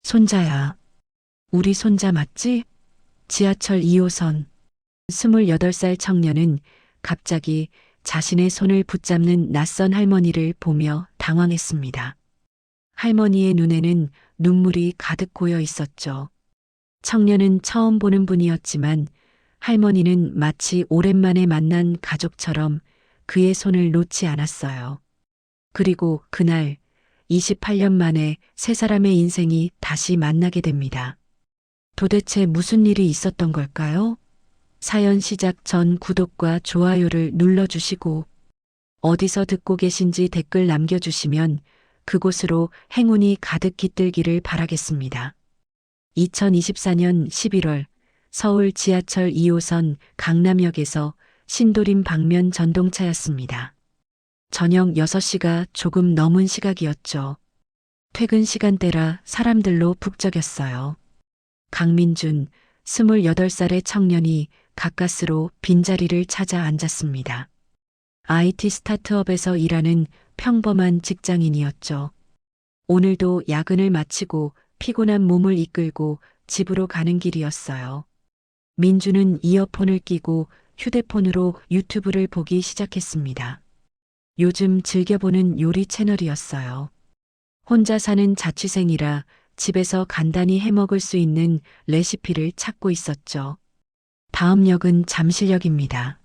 손자야. 우리 손자 맞지? 지하철 2호선. 28살 청년은 갑자기 자신의 손을 붙잡는 낯선 할머니를 보며 당황했습니다. 할머니의 눈에는 눈물이 가득 고여 있었죠. 청년은 처음 보는 분이었지만 할머니는 마치 오랜만에 만난 가족처럼 그의 손을 놓지 않았어요. 그리고 그날 28년 만에 세 사람의 인생이 다시 만나게 됩니다. 도대체 무슨 일이 있었던 걸까요? 사연 시작 전 구독과 좋아요를 눌러주시고 어디서 듣고 계신지 댓글 남겨주시면 그곳으로 행운이 가득 깃들기를 바라겠습니다. 2024년 11월 서울 지하철 2호선 강남역에서 신도림 방면 전동차였습니다. 저녁 6시가 조금 넘은 시각이었죠. 퇴근 시간대라 사람들로 북적였어요. 강민준, 28살의 청년이 가까스로 빈자리를 찾아 앉았습니다. IT 스타트업에서 일하는 평범한 직장인이었죠. 오늘도 야근을 마치고 피곤한 몸을 이끌고 집으로 가는 길이었어요. 민주는 이어폰을 끼고 휴대폰으로 유튜브를 보기 시작했습니다. 요즘 즐겨보는 요리 채널이었어요. 혼자 사는 자취생이라 집에서 간단히 해먹을 수 있는 레시피를 찾고 있었죠. 다음 역은 잠실역입니다.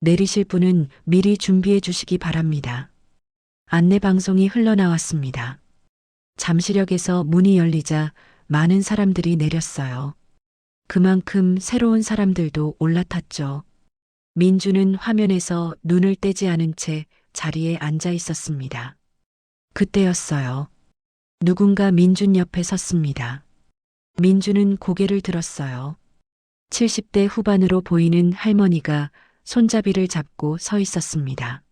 내리실 분은 미리 준비해 주시기 바랍니다. 안내 방송이 흘러나왔습니다. 잠실역에서 문이 열리자 많은 사람들이 내렸어요. 그만큼 새로운 사람들도 올라탔죠. 민주는 화면에서 눈을 떼지 않은 채 자리에 앉아 있었습니다. 그때였어요. 누군가 민준 옆에 섰습니다. 민주는 고개를 들었어요. 70대 후반으로 보이는 할머니가 손잡이를 잡고 서 있었습니다.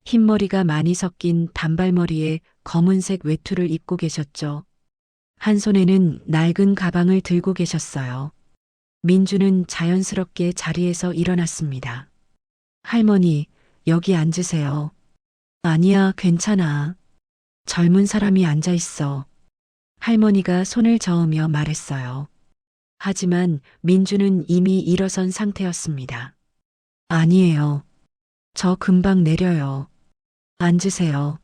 흰머리가 많이 섞인 단발머리에 검은색 외투를 입고 계셨죠. 한 손에는 낡은 가방을 들고 계셨어요. 민주는 자연스럽게 자리에서 일어났습니다. 할머니, 여기 앉으세요. 아니야, 괜찮아. 젊은 사람이 앉아 있어. 할머니가 손을 저으며 말했어요. 하지만 민주는 이미 일어선 상태였습니다. 아니에요. 저 금방 내려요. 앉으세요.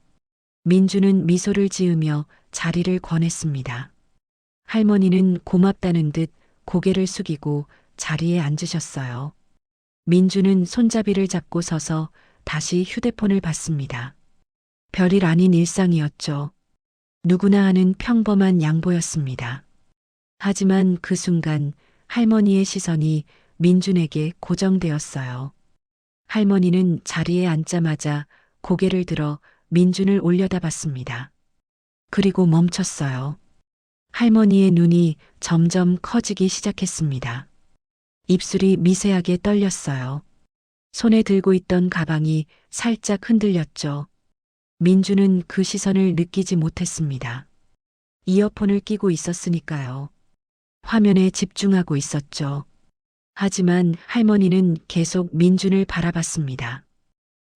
민주는 미소를 지으며 자리를 권했습니다. 할머니는 고맙다는 듯 고개를 숙이고 자리에 앉으셨어요. 민주는 손잡이를 잡고 서서 다시 휴대폰을 봤습니다. 별일 아닌 일상이었죠. 누구나 하는 평범한 양보였습니다. 하지만 그 순간 할머니의 시선이 민준에게 고정되었어요. 할머니는 자리에 앉자마자 고개를 들어 민준을 올려다봤습니다. 그리고 멈췄어요. 할머니의 눈이 점점 커지기 시작했습니다. 입술이 미세하게 떨렸어요. 손에 들고 있던 가방이 살짝 흔들렸죠. 민주는 그 시선을 느끼지 못했습니다. 이어폰을 끼고 있었으니까요. 화면에 집중하고 있었죠. 하지만 할머니는 계속 민준을 바라봤습니다.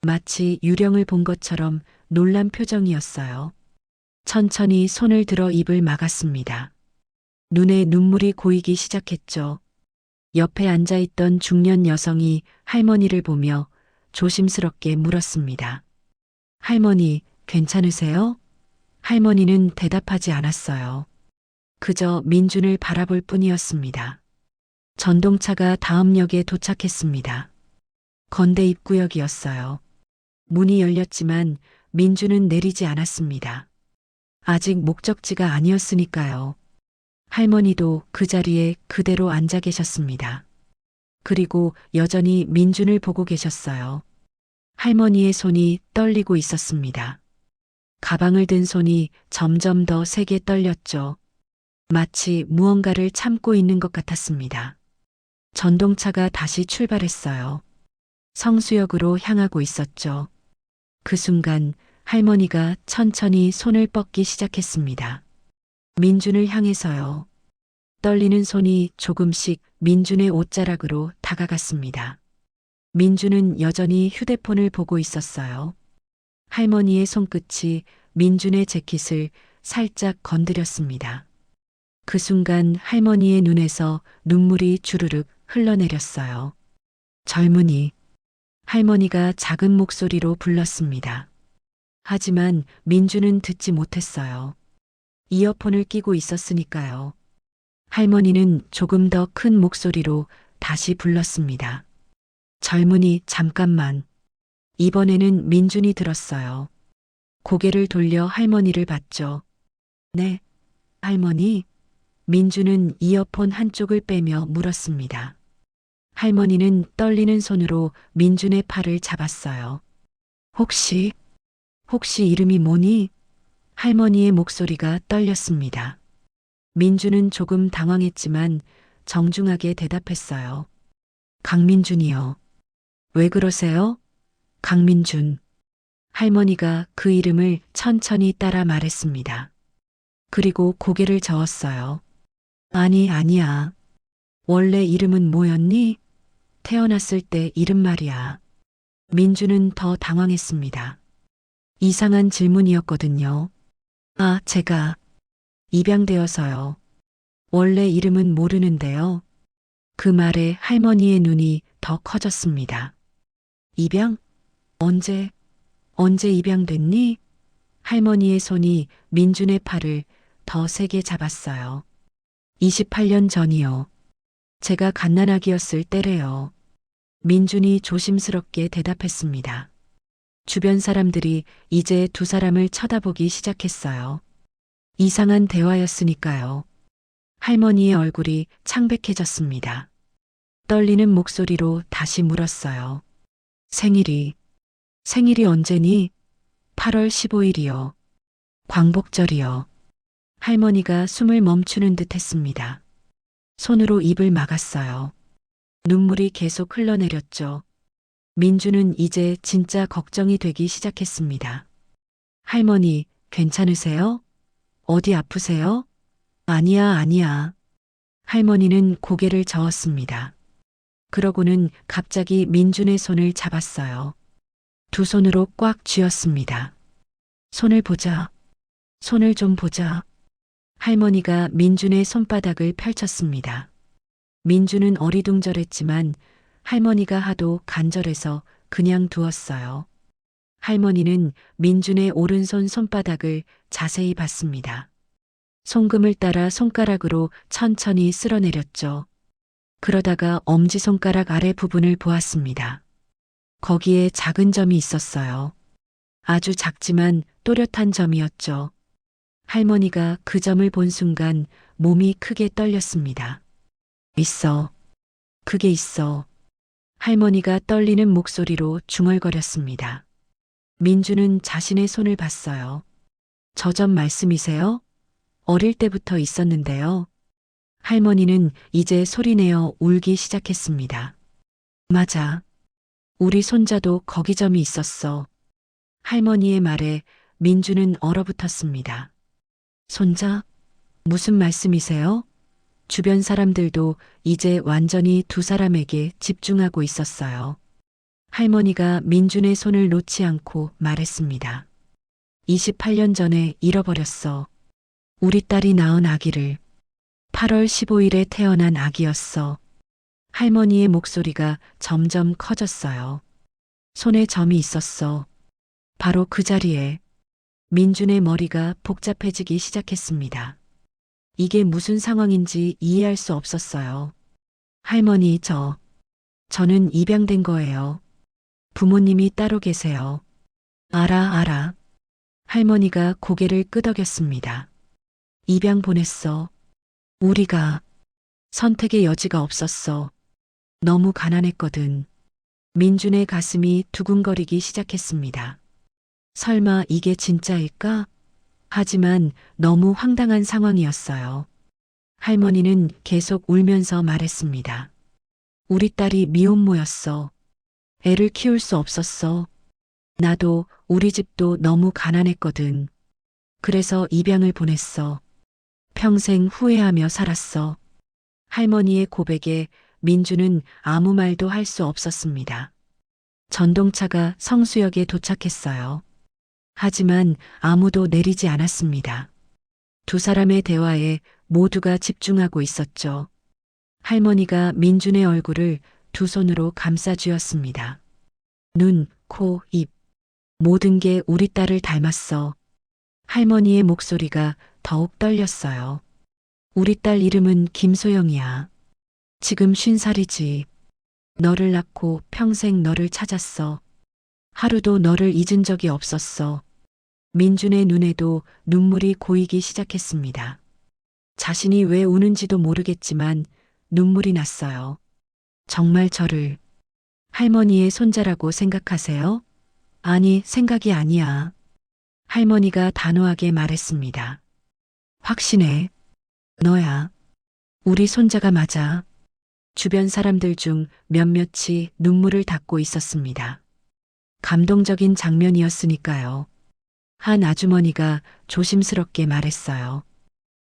마치 유령을 본 것처럼 놀란 표정이었어요. 천천히 손을 들어 입을 막았습니다. 눈에 눈물이 고이기 시작했죠. 옆에 앉아있던 중년 여성이 할머니를 보며 조심스럽게 물었습니다. 할머니, 괜찮으세요? 할머니는 대답하지 않았어요. 그저 민준을 바라볼 뿐이었습니다. 전동차가 다음 역에 도착했습니다. 건대 입구역이었어요. 문이 열렸지만 민준은 내리지 않았습니다. 아직 목적지가 아니었으니까요. 할머니도 그 자리에 그대로 앉아 계셨습니다. 그리고 여전히 민준을 보고 계셨어요. 할머니의 손이 떨리고 있었습니다. 가방을 든 손이 점점 더 세게 떨렸죠. 마치 무언가를 참고 있는 것 같았습니다. 전동차가 다시 출발했어요. 성수역으로 향하고 있었죠. 그 순간 할머니가 천천히 손을 뻗기 시작했습니다. 민준을 향해서요. 떨리는 손이 조금씩 민준의 옷자락으로 다가갔습니다. 민준은 여전히 휴대폰을 보고 있었어요. 할머니의 손끝이 민준의 재킷을 살짝 건드렸습니다. 그 순간 할머니의 눈에서 눈물이 주르륵 흘러내렸어요. 젊은이. 할머니가 작은 목소리로 불렀습니다. 하지만 민주는 듣지 못했어요. 이어폰을 끼고 있었으니까요. 할머니는 조금 더 큰 목소리로 다시 불렀습니다. 젊은이, 잠깐만. 이번에는 민준이 들었어요. 고개를 돌려 할머니를 봤죠. 네, 할머니. 민주는 이어폰 한쪽을 빼며 물었습니다. 할머니는 떨리는 손으로 민준의 팔을 잡았어요. 혹시 이름이 뭐니? 할머니의 목소리가 떨렸습니다. 민주는 조금 당황했지만 정중하게 대답했어요. 강민준이요. 왜 그러세요? 강민준. 할머니가 그 이름을 천천히 따라 말했습니다. 그리고 고개를 저었어요. 아니야. 원래 이름은 뭐였니? 태어났을 때 이름 말이야. 민주는 더 당황했습니다. 이상한 질문이었거든요. 제가 입양되어서요. 원래 이름은 모르는데요. 그 말에 할머니의 눈이 더 커졌습니다. 입양? 언제 입양됐니? 할머니의 손이 민준의 팔을 더 세게 잡았어요. 28년 전이요. 제가 갓난아기였을 때래요. 민준이 조심스럽게 대답했습니다. 주변 사람들이 이제 두 사람을 쳐다보기 시작했어요. 이상한 대화였으니까요. 할머니의 얼굴이 창백해졌습니다. 떨리는 목소리로 다시 물었어요. 생일이 언제니? 8월 15일이요. 광복절이요. 할머니가 숨을 멈추는 듯 했습니다. 손으로 입을 막았어요. 눈물이 계속 흘러내렸죠. 민주는 이제 진짜 걱정이 되기 시작했습니다. 할머니, 괜찮으세요? 어디 아프세요? 아니야. 할머니는 고개를 저었습니다. 그러고는 갑자기 민준의 손을 잡았어요. 두 손으로 꽉 쥐었습니다. 손을 보자. 손을 좀 보자. 할머니가 민준의 손바닥을 펼쳤습니다. 민준은 어리둥절했지만 할머니가 하도 간절해서 그냥 두었어요. 할머니는 민준의 오른손 손바닥을 자세히 봤습니다. 손금을 따라 손가락으로 천천히 쓸어내렸죠. 그러다가 엄지손가락 아래 부분을 보았습니다. 거기에 작은 점이 있었어요. 아주 작지만 또렷한 점이었죠. 할머니가 그 점을 본 순간 몸이 크게 떨렸습니다. 그게 있어. 할머니가 떨리는 목소리로 중얼거렸습니다. 민주는 자신의 손을 봤어요. 저 점 말씀이세요? 어릴 때부터 있었는데요. 할머니는 이제 소리내어 울기 시작했습니다. 맞아. 우리 손자도 거기 점이 있었어. 할머니의 말에 민주는 얼어붙었습니다. 손자? 무슨 말씀이세요? 주변 사람들도 이제 완전히 두 사람에게 집중하고 있었어요. 할머니가 민준의 손을 놓지 않고 말했습니다. 28년 전에 잃어버렸어. 우리 딸이 낳은 아기를. 8월 15일에 태어난 아기였어. 할머니의 목소리가 점점 커졌어요. 손에 점이 있었어. 바로 그 자리에. 민준의 머리가 복잡해지기 시작했습니다. 이게 무슨 상황인지 이해할 수 없었어요. 할머니, 저는 입양된 거예요. 부모님이 따로 계세요. 알아. 할머니가 고개를 끄덕였습니다. 입양 보냈어. 우리가 선택의 여지가 없었어. 너무 가난했거든. 민준의 가슴이 두근거리기 시작했습니다. 설마 이게 진짜일까? 하지만 너무 황당한 상황이었어요. 할머니는 계속 울면서 말했습니다. 우리 딸이 미혼모였어. 애를 키울 수 없었어. 나도 우리 집도 너무 가난했거든. 그래서 입양을 보냈어. 평생 후회하며 살았어. 할머니의 고백에 민주는 아무 말도 할 수 없었습니다. 전동차가 성수역에 도착했어요. 하지만 아무도 내리지 않았습니다. 두 사람의 대화에 모두가 집중하고 있었죠. 할머니가 민준의 얼굴을 두 손으로 감싸 쥐었습니다. 눈, 코, 입. 모든 게 우리 딸을 닮았어. 할머니의 목소리가 더욱 떨렸어요. 우리 딸 이름은 김소영이야. 지금 50살이지. 너를 낳고 평생 너를 찾았어. 하루도 너를 잊은 적이 없었어. 민준의 눈에도 눈물이 고이기 시작했습니다. 자신이 왜 우는지도 모르겠지만 눈물이 났어요. 정말 저를 할머니의 손자라고 생각하세요? 아니, 생각이 아니야. 할머니가 단호하게 말했습니다. 확신해. 너야. 우리 손자가 맞아. 주변 사람들 중 몇몇이 눈물을 닦고 있었습니다. 감동적인 장면이었으니까요. 한 아주머니가 조심스럽게 말했어요.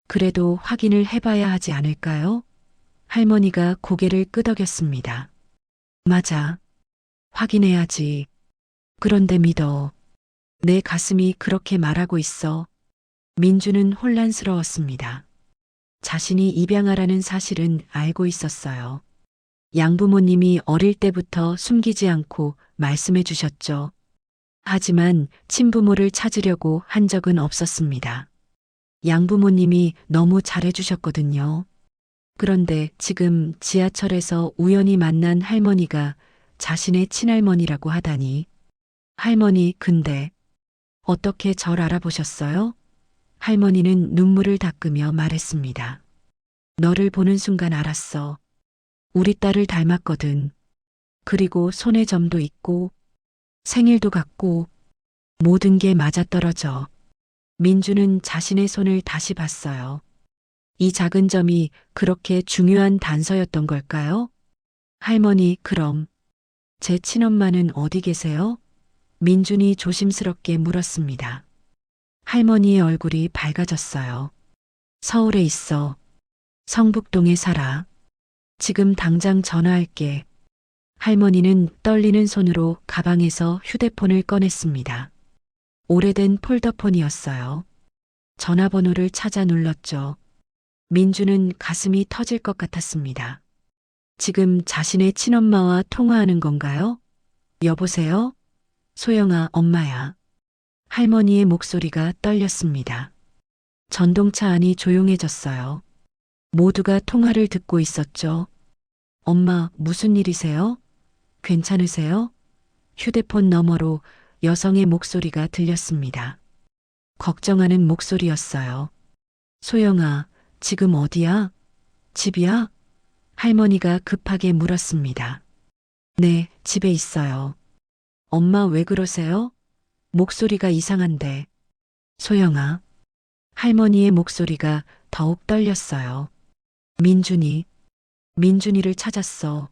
그래도 확인을 해봐야 하지 않을까요? 할머니가 고개를 끄덕였습니다. 맞아. 확인해야지. 그런데 믿어. 내 가슴이 그렇게 말하고 있어. 민주는 혼란스러웠습니다. 자신이 입양아라는 사실은 알고 있었어요. 양부모님이 어릴 때부터 숨기지 않고 말씀해 주셨죠. 하지만 친부모를 찾으려고 한 적은 없었습니다. 양부모님이 너무 잘해 주셨거든요. 그런데 지금 지하철에서 우연히 만난 할머니가 자신의 친할머니라고 하다니. 할머니, 근데 어떻게 절 알아보셨어요? 할머니는 눈물을 닦으며 말했습니다. 너를 보는 순간 알았어. 우리 딸을 닮았거든. 그리고 손에 점도 있고 생일도 같고 모든 게 맞아떨어져. 민주는 자신의 손을 다시 봤어요. 이 작은 점이 그렇게 중요한 단서였던 걸까요? 할머니, 그럼 제 친엄마는 어디 계세요? 민준이 조심스럽게 물었습니다. 할머니의 얼굴이 밝아졌어요. 서울에 있어. 성북동에 살아. 지금 당장 전화할게. 할머니는 떨리는 손으로 가방에서 휴대폰을 꺼냈습니다. 오래된 폴더폰이었어요. 전화번호를 찾아 눌렀죠. 민주는 가슴이 터질 것 같았습니다. 지금 자신의 친엄마와 통화하는 건가요? 여보세요? 소영아, 엄마야. 할머니의 목소리가 떨렸습니다. 전동차 안이 조용해졌어요. 모두가 통화를 듣고 있었죠. 엄마, 무슨 일이세요? 괜찮으세요? 휴대폰 너머로 여성의 목소리가 들렸습니다. 걱정하는 목소리였어요. 소영아, 지금 어디야? 집이야? 할머니가 급하게 물었습니다. 네, 집에 있어요. 엄마 왜 그러세요? 목소리가 이상한데. 소영아. 할머니의 목소리가 더욱 떨렸어요. 민준이를 찾았어.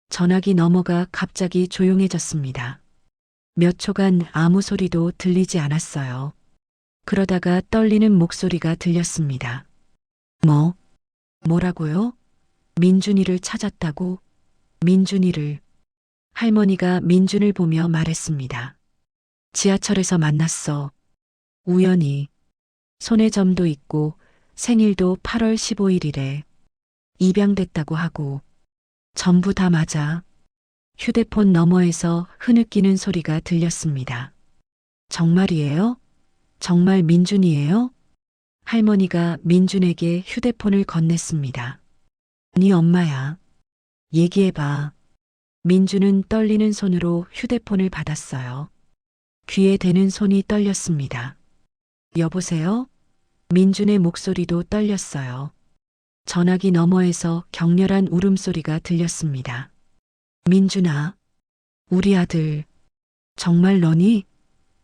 전화기 너머가 갑자기 조용해졌습니다. 몇 초간 아무 소리도 들리지 않았어요. 그러다가 떨리는 목소리가 들렸습니다. 뭐라고요? 민준이를 찾았다고? 민준이를. 할머니가 민준을 보며 말했습니다. 지하철에서 만났어. 우연히. 손에 점도 있고 생일도 8월 15일이래. 입양됐다고 하고. 전부 다 맞아. 휴대폰 너머에서 흐느끼는 소리가 들렸습니다. 정말이에요? 정말 민준이에요? 할머니가 민준에게 휴대폰을 건넸습니다. 네 엄마야. 얘기해봐. 민준은 떨리는 손으로 휴대폰을 받았어요. 귀에 대는 손이 떨렸습니다. 여보세요? 민준의 목소리도 떨렸어요. 전화기 너머에서 격렬한 울음소리가 들렸습니다. 민준아, 우리 아들, 정말 너니?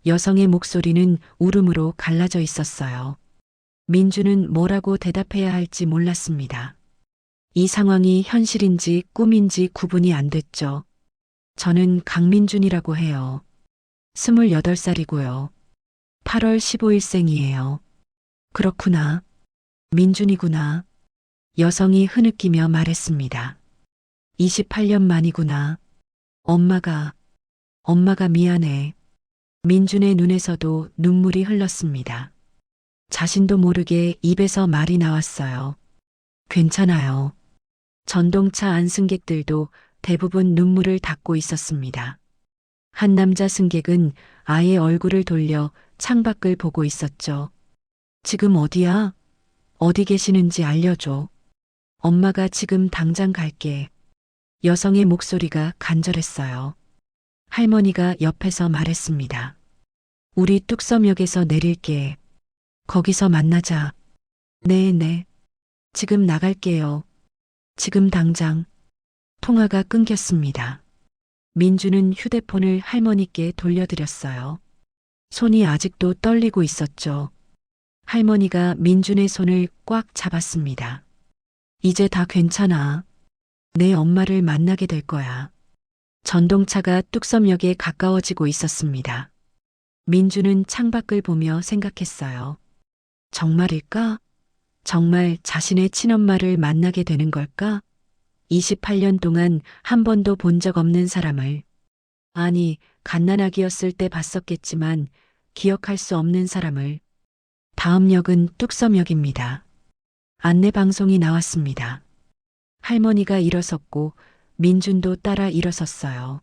여성의 목소리는 울음으로 갈라져 있었어요. 민준은 뭐라고 대답해야 할지 몰랐습니다. 이 상황이 현실인지 꿈인지 구분이 안 됐죠. 저는 강민준이라고 해요. 28살이고요. 8월 15일생이에요. 그렇구나. 민준이구나. 여성이 흐느끼며 말했습니다. 28년 만이구나. 엄마가 미안해. 민준의 눈에서도 눈물이 흘렀습니다. 자신도 모르게 입에서 말이 나왔어요. 괜찮아요. 전동차 안 승객들도 대부분 눈물을 닦고 있었습니다. 한 남자 승객은 아예 얼굴을 돌려 창밖을 보고 있었죠. 지금 어디야? 어디 계시는지 알려줘. 엄마가 지금 당장 갈게. 여성의 목소리가 간절했어요. 할머니가 옆에서 말했습니다. 우리 뚝섬역에서 내릴게. 거기서 만나자. 네. 지금 나갈게요. 지금 당장. 통화가 끊겼습니다. 민주는 휴대폰을 할머니께 돌려드렸어요. 손이 아직도 떨리고 있었죠. 할머니가 민준의 손을 꽉 잡았습니다. 이제 다 괜찮아. 내 엄마를 만나게 될 거야. 전동차가 뚝섬역에 가까워지고 있었습니다. 민주는 창밖을 보며 생각했어요. 정말일까? 정말 자신의 친엄마를 만나게 되는 걸까? 28년 동안 한 번도 본 적 없는 사람을. 아니, 갓난아기였을 때 봤었겠지만 기억할 수 없는 사람을. 다음 역은 뚝섬역입니다. 안내방송이 나왔습니다. 할머니가 일어섰고 민준도 따라 일어섰어요.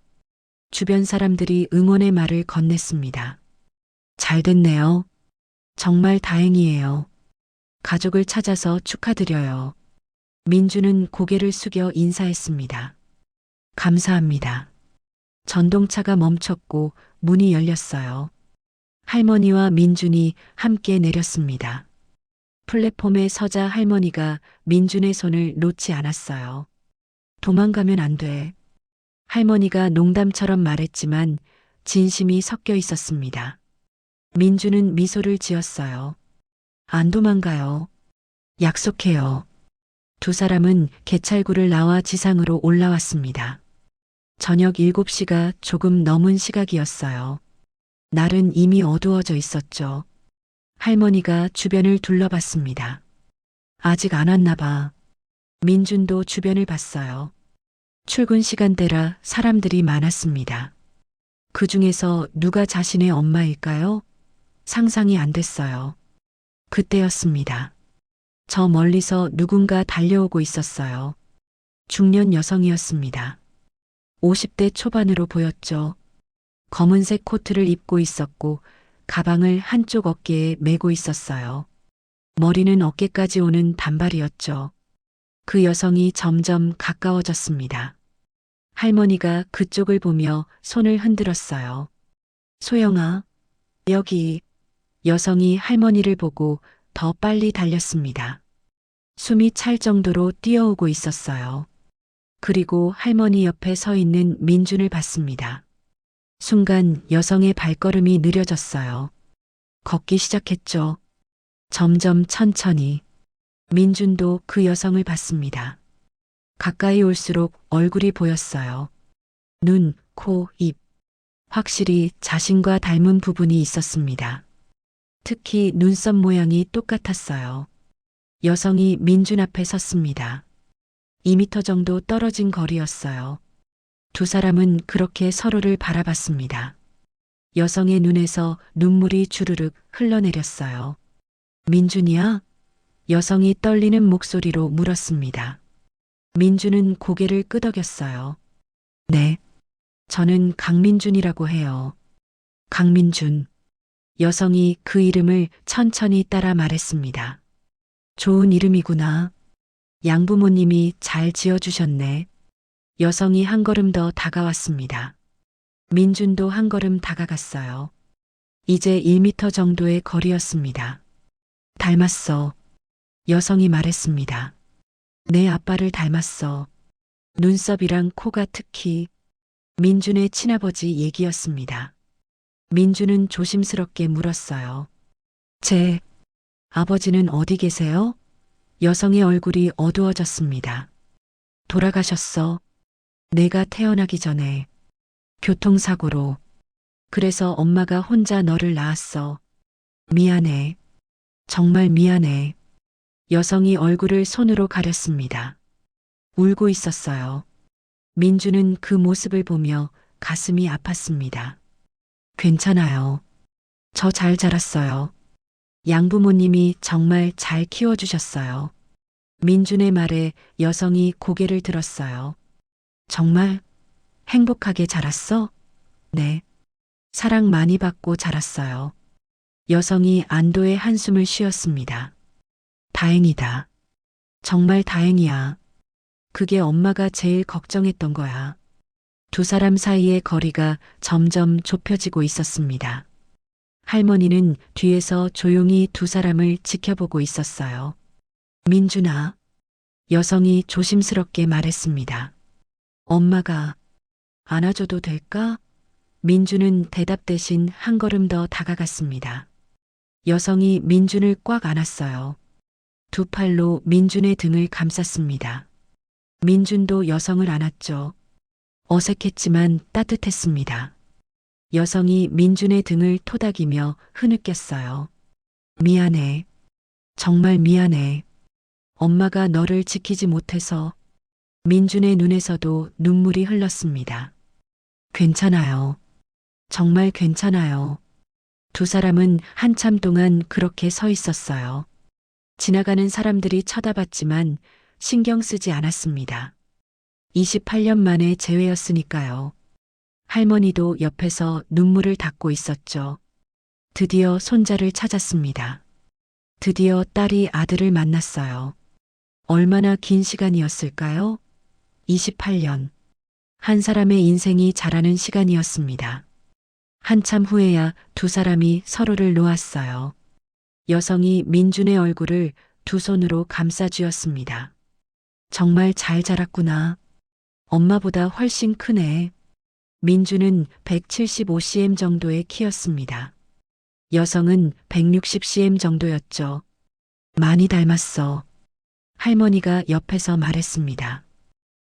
주변 사람들이 응원의 말을 건넸습니다. 잘 됐네요. 정말 다행이에요. 가족을 찾아서 축하드려요. 민주는 고개를 숙여 인사했습니다. 감사합니다. 전동차가 멈췄고 문이 열렸어요. 할머니와 민준이 함께 내렸습니다. 플랫폼에 서자 할머니가 민준의 손을 놓지 않았어요. 도망가면 안 돼. 할머니가 농담처럼 말했지만 진심이 섞여 있었습니다. 민준은 미소를 지었어요. 안 도망가요. 약속해요. 두 사람은 개찰구를 나와 지상으로 올라왔습니다. 저녁 7시가 조금 넘은 시각이었어요. 날은 이미 어두워져 있었죠. 할머니가 주변을 둘러봤습니다. 아직 안 왔나 봐. 민준도 주변을 봤어요. 출근 시간대라 사람들이 많았습니다. 그 중에서 누가 자신의 엄마일까요? 상상이 안 됐어요. 그때였습니다. 저 멀리서 누군가 달려오고 있었어요. 중년 여성이었습니다. 50대 초반으로 보였죠. 검은색 코트를 입고 있었고 가방을 한쪽 어깨에 메고 있었어요. 머리는 어깨까지 오는 단발이었죠. 그 여성이 점점 가까워졌습니다. 할머니가 그쪽을 보며 손을 흔들었어요. 소영아, 여기. 여성이 할머니를 보고 더 빨리 달렸습니다. 숨이 찰 정도로 뛰어오고 있었어요. 그리고 할머니 옆에 서 있는 민준을 봤습니다. 순간 여성의 발걸음이 느려졌어요. 걷기 시작했죠. 점점 천천히. 민준도 그 여성을 봤습니다. 가까이 올수록 얼굴이 보였어요. 눈, 코, 입. 확실히 자신과 닮은 부분이 있었습니다. 특히 눈썹 모양이 똑같았어요. 여성이 민준 앞에 섰습니다. 2미터 정도 떨어진 거리였어요. 두 사람은 그렇게 서로를 바라봤습니다. 여성의 눈에서 눈물이 주르륵 흘러내렸어요. 민준이야? 여성이 떨리는 목소리로 물었습니다. 민준은 고개를 끄덕였어요. 네. 저는 강민준이라고 해요. 강민준. 여성이 그 이름을 천천히 따라 말했습니다. 좋은 이름이구나. 양부모님이 잘 지어주셨네. 여성이 한 걸음 더 다가왔습니다. 민준도 한 걸음 다가갔어요. 이제 1미터 정도의 거리였습니다. 닮았어. 여성이 말했습니다. 내 아빠를 닮았어. 눈썹이랑 코가 특히. 민준의 친아버지 얘기였습니다. 민준은 조심스럽게 물었어요. 제 아버지는 어디 계세요? 여성의 얼굴이 어두워졌습니다. 돌아가셨어. 내가 태어나기 전에. 교통사고로. 그래서 엄마가 혼자 너를 낳았어. 미안해. 정말 미안해. 여성이 얼굴을 손으로 가렸습니다. 울고 있었어요. 민주는 그 모습을 보며 가슴이 아팠습니다. 괜찮아요. 저 잘 자랐어요. 양부모님이 정말 잘 키워주셨어요. 민준의 말에 여성이 고개를 들었어요. 정말 행복하게 자랐어? 네. 사랑 많이 받고 자랐어요. 여성이 안도의 한숨을 쉬었습니다. 다행이다. 정말 다행이야. 그게 엄마가 제일 걱정했던 거야. 두 사람 사이의 거리가 점점 좁혀지고 있었습니다. 할머니는 뒤에서 조용히 두 사람을 지켜보고 있었어요. 민준아, 여성이 조심스럽게 말했습니다. 엄마가 안아줘도 될까? 민준은 대답 대신 한 걸음 더 다가갔습니다. 여성이 민준을 꽉 안았어요. 두 팔로 민준의 등을 감쌌습니다. 민준도 여성을 안았죠. 어색했지만 따뜻했습니다. 여성이 민준의 등을 토닥이며 흐느꼈어요. 미안해. 정말 미안해. 엄마가 너를 지키지 못해서. 민준의 눈에서도 눈물이 흘렀습니다. 괜찮아요. 정말 괜찮아요. 두 사람은 한참 동안 그렇게 서 있었어요. 지나가는 사람들이 쳐다봤지만 신경 쓰지 않았습니다. 28년 만에 재회였으니까요. 할머니도 옆에서 눈물을 닦고 있었죠. 드디어 손자를 찾았습니다. 드디어 딸이 아들을 만났어요. 얼마나 긴 시간이었을까요? 28년. 한 사람의 인생이 자라는 시간이었습니다. 한참 후에야 두 사람이 서로를 놓았어요. 여성이 민준의 얼굴을 두 손으로 감싸 쥐었습니다. 정말 잘 자랐구나. 엄마보다 훨씬 크네. 민준은 175cm 정도의 키였습니다. 여성은 160cm 정도였죠. 많이 닮았어. 할머니가 옆에서 말했습니다.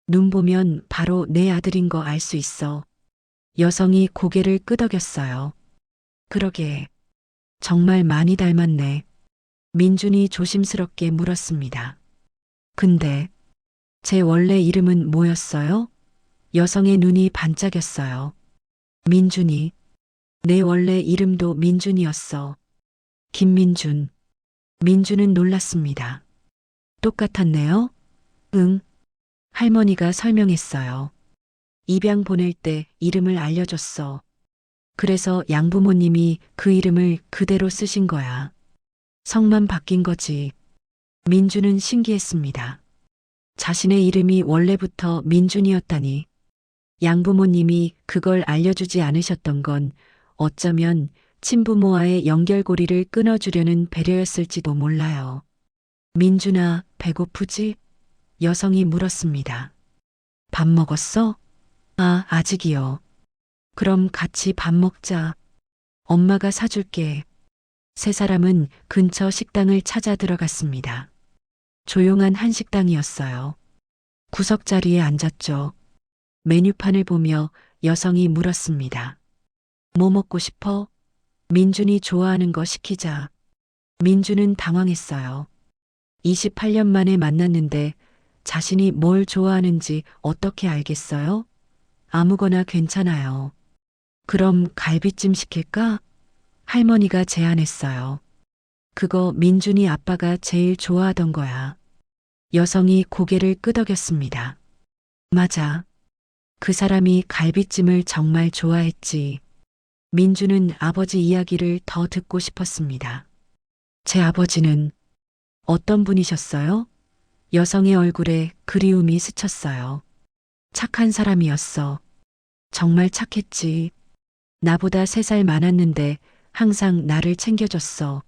눈 보면 바로 내 아들인 거 알 수 있어. 여성이 고개를 끄덕였어요. 그러게. 정말 많이 닮았네. 민준이 조심스럽게 물었습니다. 근데 제 원래 이름은 뭐였어요? 여성의 눈이 반짝였어요. 민준이. 내 원래 이름도 민준이었어. 김민준. 민준은 놀랐습니다. 똑같았네요? 응. 할머니가 설명했어요. 입양 보낼 때 이름을 알려줬어. 그래서 양부모님이 그 이름을 그대로 쓰신 거야. 성만 바뀐 거지. 민준은 신기했습니다. 자신의 이름이 원래부터 민준이었다니. 양부모님이 그걸 알려주지 않으셨던 건 어쩌면 친부모와의 연결고리를 끊어주려는 배려였을지도 몰라요. 민준아, 배고프지? 여성이 물었습니다. 밥 먹었어? 아, 아직이요. 그럼 같이 밥 먹자. 엄마가 사줄게. 세 사람은 근처 식당을 찾아 들어갔습니다. 조용한 한식당이었어요. 구석자리에 앉았죠. 메뉴판을 보며 여성이 물었습니다. 뭐 먹고 싶어? 민준이 좋아하는 거 시키자. 민준은 당황했어요. 28년 만에 만났는데 자신이 뭘 좋아하는지 어떻게 알겠어요? 아무거나 괜찮아요. 그럼 갈비찜 시킬까? 할머니가 제안했어요. 그거 민준이 아빠가 제일 좋아하던 거야. 여성이 고개를 끄덕였습니다. 맞아. 그 사람이 갈비찜을 정말 좋아했지. 민준은 아버지 이야기를 더 듣고 싶었습니다. 제 아버지는 어떤 분이셨어요? 여성의 얼굴에 그리움이 스쳤어요. 착한 사람이었어. 정말 착했지. 나보다 3살 많았는데 항상 나를 챙겨줬어.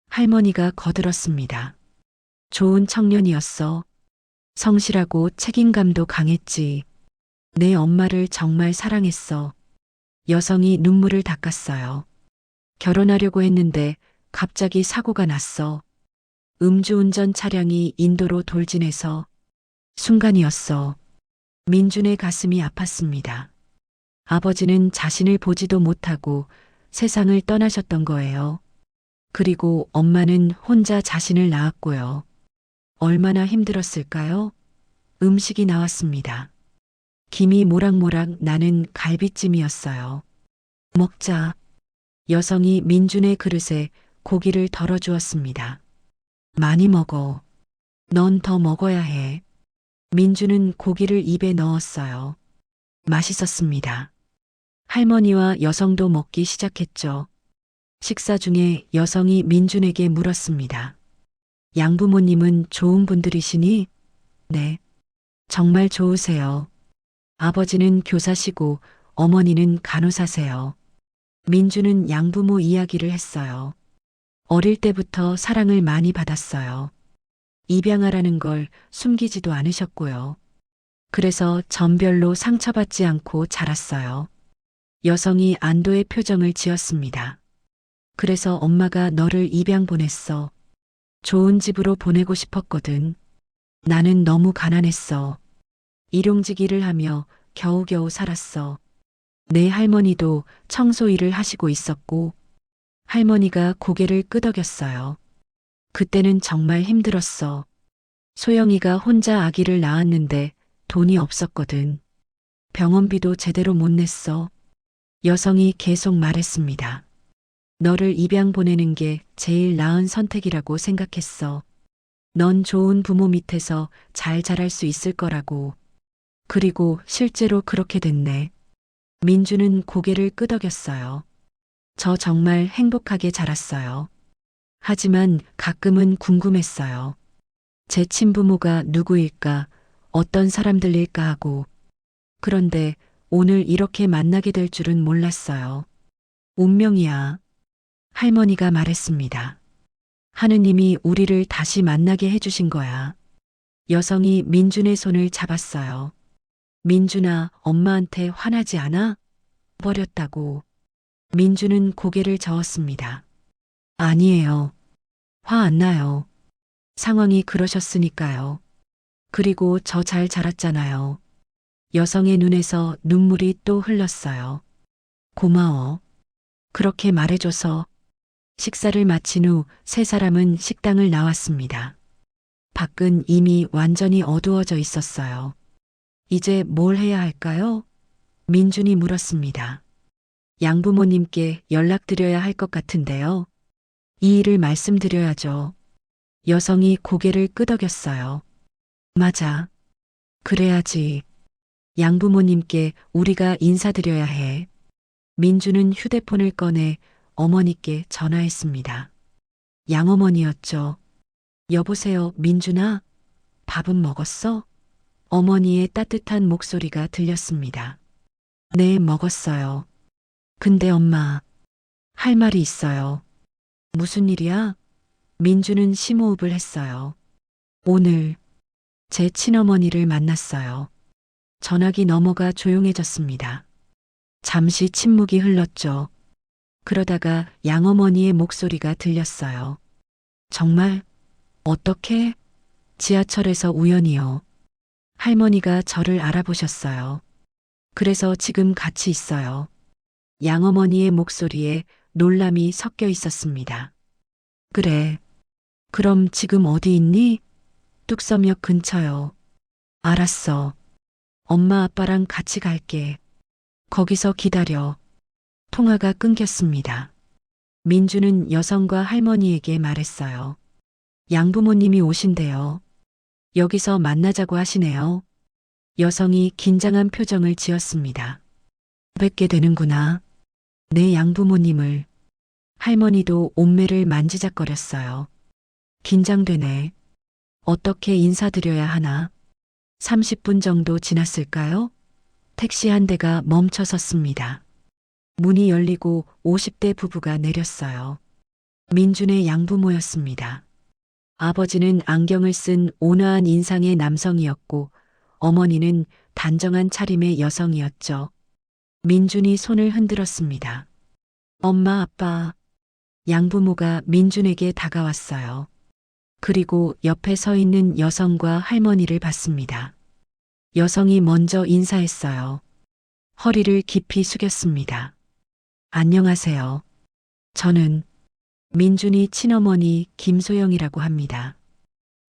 할머니가 거들었습니다. 좋은 청년이었어. 성실하고 책임감도 강했지. 내 엄마를 정말 사랑했어. 여성이 눈물을 닦았어요. 결혼하려고 했는데 갑자기 사고가 났어. 음주운전 차량이 인도로 돌진해서 순간이었어. 민준의 가슴이 아팠습니다. 아버지는 자신을 보지도 못하고 세상을 떠나셨던 거예요. 그리고 엄마는 혼자 자신을 낳았고요. 얼마나 힘들었을까요? 음식이 나왔습니다. 김이 모락모락 나는 갈비찜이었어요. 먹자. 여성이 민준의 그릇에 고기를 덜어주었습니다. 많이 먹어. 넌 더 먹어야 해. 민주는 고기를 입에 넣었어요. 맛있었습니다. 할머니와 여성도 먹기 시작했죠. 식사 중에 여성이 민준에게 물었습니다. 양부모님은 좋은 분들이시니? 네. 정말 좋으세요. 아버지는 교사시고 어머니는 간호사세요. 민주는 양부모 이야기를 했어요. 어릴 때부터 사랑을 많이 받았어요. 입양아라는 걸 숨기지도 않으셨고요. 그래서 전별로 상처받지 않고 자랐어요. 여성이 안도의 표정을 지었습니다. 그래서 엄마가 너를 입양 보냈어. 좋은 집으로 보내고 싶었거든. 나는 너무 가난했어. 일용직 일을 하며 겨우겨우 살았어. 내 할머니도 청소 일을 하시고 있었고, 할머니가 고개를 끄덕였어요. 그때는 정말 힘들었어. 소영이가 혼자 아기를 낳았는데 돈이 없었거든. 병원비도 제대로 못 냈어. 여성이 계속 말했습니다. 너를 입양 보내는 게 제일 나은 선택이라고 생각했어. 넌 좋은 부모 밑에서 잘 자랄 수 있을 거라고. 그리고 실제로 그렇게 됐네. 민주는 고개를 끄덕였어요. 저 정말 행복하게 자랐어요. 하지만 가끔은 궁금했어요. 제 친부모가 누구일까, 어떤 사람들일까 하고. 그런데 오늘 이렇게 만나게 될 줄은 몰랐어요. 운명이야. 할머니가 말했습니다. 하느님이 우리를 다시 만나게 해주신 거야. 여성이 민준의 손을 잡았어요. 민준아, 엄마한테 화나지 않아? 버렸다고. 민준은 고개를 저었습니다. 아니에요. 화 안 나요. 상황이 그러셨으니까요. 그리고 저 잘 자랐잖아요. 여성의 눈에서 눈물이 또 흘렀어요. 고마워. 그렇게 말해줘서. 식사를 마친 후 세 사람은 식당을 나왔습니다. 밖은 이미 완전히 어두워져 있었어요. 이제 뭘 해야 할까요? 민준이 물었습니다. 양부모님께 연락드려야 할 것 같은데요. 이 일을 말씀드려야죠. 여성이 고개를 끄덕였어요. 맞아. 그래야지. 양부모님께 우리가 인사드려야 해. 민주는 휴대폰을 꺼내 어머니께 전화했습니다. 양어머니였죠. 여보세요, 민준아? 밥은 먹었어? 어머니의 따뜻한 목소리가 들렸습니다. 네, 먹었어요. 근데 엄마, 할 말이 있어요. 무슨 일이야? 민주는 심호흡을 했어요. 오늘 제 친어머니를 만났어요. 전화기 너머가 조용해졌습니다. 잠시 침묵이 흘렀죠. 그러다가 양어머니의 목소리가 들렸어요. 정말? 어떻게? 지하철에서 우연히요. 할머니가 저를 알아보셨어요. 그래서 지금 같이 있어요. 양어머니의 목소리에 놀람이 섞여 있었습니다. 그래. 그럼 지금 어디 있니? 뚝섬역 근처요. 알았어. 엄마 아빠랑 같이 갈게. 거기서 기다려. 통화가 끊겼습니다. 민주는 여성과 할머니에게 말했어요. 양부모님이 오신대요. 여기서 만나자고 하시네요. 여성이 긴장한 표정을 지었습니다. 뵙게 되는구나. 내 양부모님을. 할머니도 옷매를 만지작거렸어요. 긴장되네. 어떻게 인사드려야 하나? 30분 정도 지났을까요? 택시 한 대가 멈춰 섰습니다. 문이 열리고 50대 부부가 내렸어요. 민준의 양부모였습니다. 아버지는 안경을 쓴 온화한 인상의 남성이었고 어머니는 단정한 차림의 여성이었죠. 민준이 손을 흔들었습니다. 엄마, 아빠. 양부모가 민준에게 다가왔어요. 그리고 옆에 서 있는 여성과 할머니를 봤습니다. 여성이 먼저 인사했어요. 허리를 깊이 숙였습니다. 안녕하세요. 저는 민준이 친어머니 김소영이라고 합니다.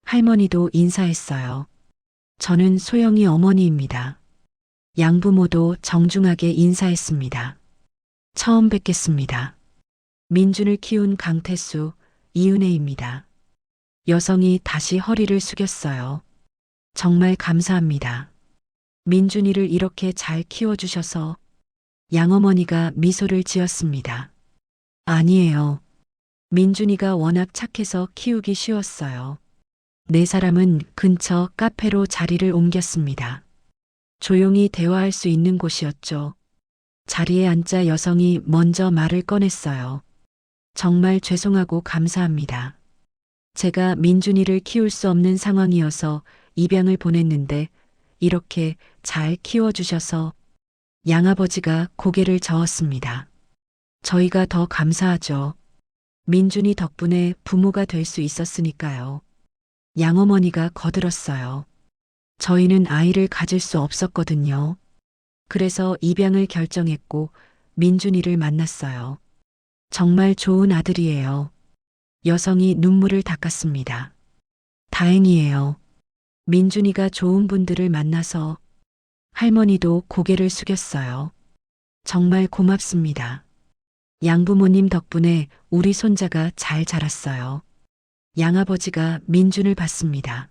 할머니도 인사했어요. 저는 소영이 어머니입니다. 양부모도 정중하게 인사했습니다. 처음 뵙겠습니다. 민준을 키운 강태수, 이은혜입니다. 여성이 다시 허리를 숙였어요. 정말 감사합니다. 민준이를 이렇게 잘 키워주셔서. 양어머니가 미소를 지었습니다. 아니에요. 민준이가 워낙 착해서 키우기 쉬웠어요. 네 사람은 근처 카페로 자리를 옮겼습니다. 조용히 대화할 수 있는 곳이었죠. 자리에 앉자 여성이 먼저 말을 꺼냈어요. 정말 죄송하고 감사합니다. 제가 민준이를 키울 수 없는 상황이어서 입양을 보냈는데 이렇게 잘 키워주셔서. 양아버지가 고개를 저었습니다. 저희가 더 감사하죠. 민준이 덕분에 부모가 될 수 있었으니까요. 양어머니가 거들었어요. 저희는 아이를 가질 수 없었거든요. 그래서 입양을 결정했고 민준이를 만났어요. 정말 좋은 아들이에요. 여성이 눈물을 닦았습니다. 다행이에요. 민준이가 좋은 분들을 만나서. 할머니도 고개를 숙였어요. 정말 고맙습니다. 양부모님 덕분에 우리 손자가 잘 자랐어요. 양아버지가 민준을 봤습니다.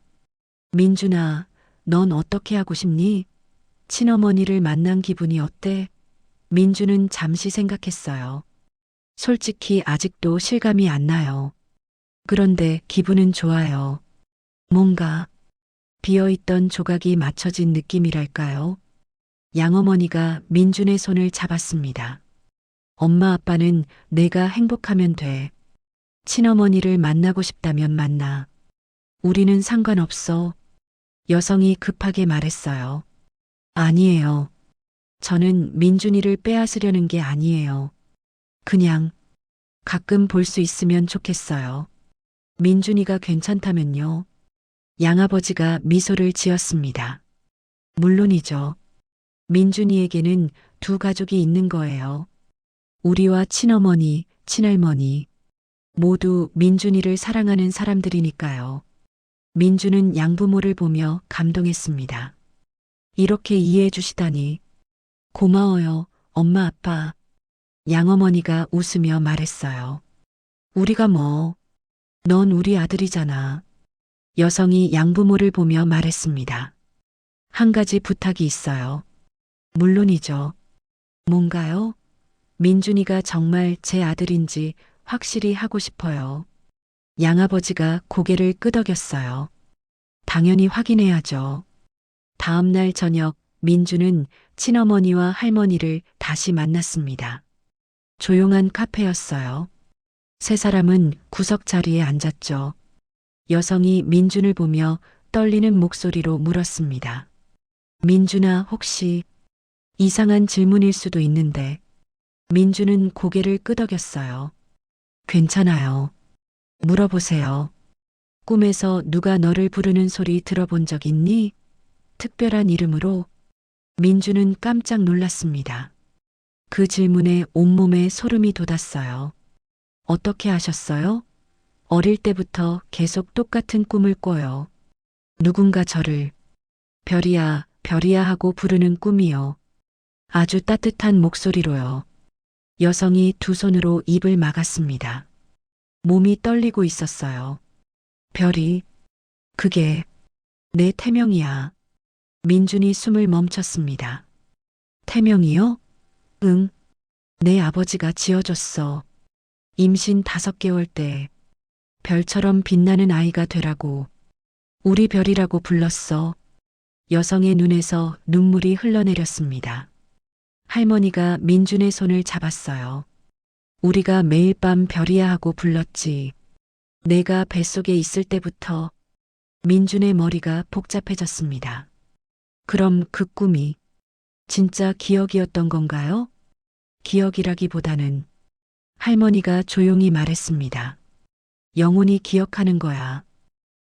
민준아, 넌 어떻게 하고 싶니? 친어머니를 만난 기분이 어때? 민준은 잠시 생각했어요. 솔직히 아직도 실감이 안 나요. 그런데 기분은 좋아요. 뭔가 비어있던 조각이 맞춰진 느낌이랄까요? 양어머니가 민준의 손을 잡았습니다. 엄마 아빠는 내가 행복하면 돼. 친어머니를 만나고 싶다면 만나. 우리는 상관없어. 여성이 급하게 말했어요. 아니에요. 저는 민준이를 빼앗으려는 게 아니에요. 그냥 가끔 볼 수 있으면 좋겠어요. 민준이가 괜찮다면요. 양아버지가 미소를 지었습니다. 물론이죠. 민준이에게는 두 가족이 있는 거예요. 우리와 친어머니, 친할머니. 모두 민준이를 사랑하는 사람들이니까요. 민준은 양부모를 보며 감동했습니다. 이렇게 이해해 주시다니. 고마워요, 엄마 아빠. 양어머니가 웃으며 말했어요. 우리가 뭐, 넌 우리 아들이잖아. 여성이 양부모를 보며 말했습니다. 한 가지 부탁이 있어요. 물론이죠. 뭔가요? 민준이가 정말 제 아들인지 확실히 하고 싶어요. 양아버지가 고개를 끄덕였어요. 당연히 확인해야죠. 다음 날 저녁 민준은 친어머니와 할머니를 다시 만났습니다. 조용한 카페였어요. 세 사람은 구석 자리에 앉았죠. 여성이 민준을 보며 떨리는 목소리로 물었습니다. 민준아, 혹시 이상한 질문일 수도 있는데. 민준은 고개를 끄덕였어요. 괜찮아요. 물어보세요. 꿈에서 누가 너를 부르는 소리 들어본 적 있니? 특별한 이름으로. 민준은 깜짝 놀랐습니다. 그 질문에 온몸에 소름이 돋았어요. 어떻게 하셨어요? 어릴 때부터 계속 똑같은 꿈을 꿔요. 누군가 저를 별이야, 별이야 하고 부르는 꿈이요. 아주 따뜻한 목소리로요. 여성이 두 손으로 입을 막았습니다. 몸이 떨리고 있었어요. 별이, 그게 내 태명이야. 민준이 숨을 멈췄습니다. 태명이요? 응. 내 아버지가 지어줬어. 임신 5개월 때 별처럼 빛나는 아이가 되라고. 우리 별이라고 불렀어. 여성의 눈에서 눈물이 흘러내렸습니다. 할머니가 민준의 손을 잡았어요. 우리가 매일 밤 별이야 하고 불렀지. 내가 뱃속에 있을 때부터. 민준의 머리가 복잡해졌습니다. 그럼 그 꿈이 진짜 기억이었던 건가요? 기억이라기보다는. 할머니가 조용히 말했습니다. 영혼이 기억하는 거야.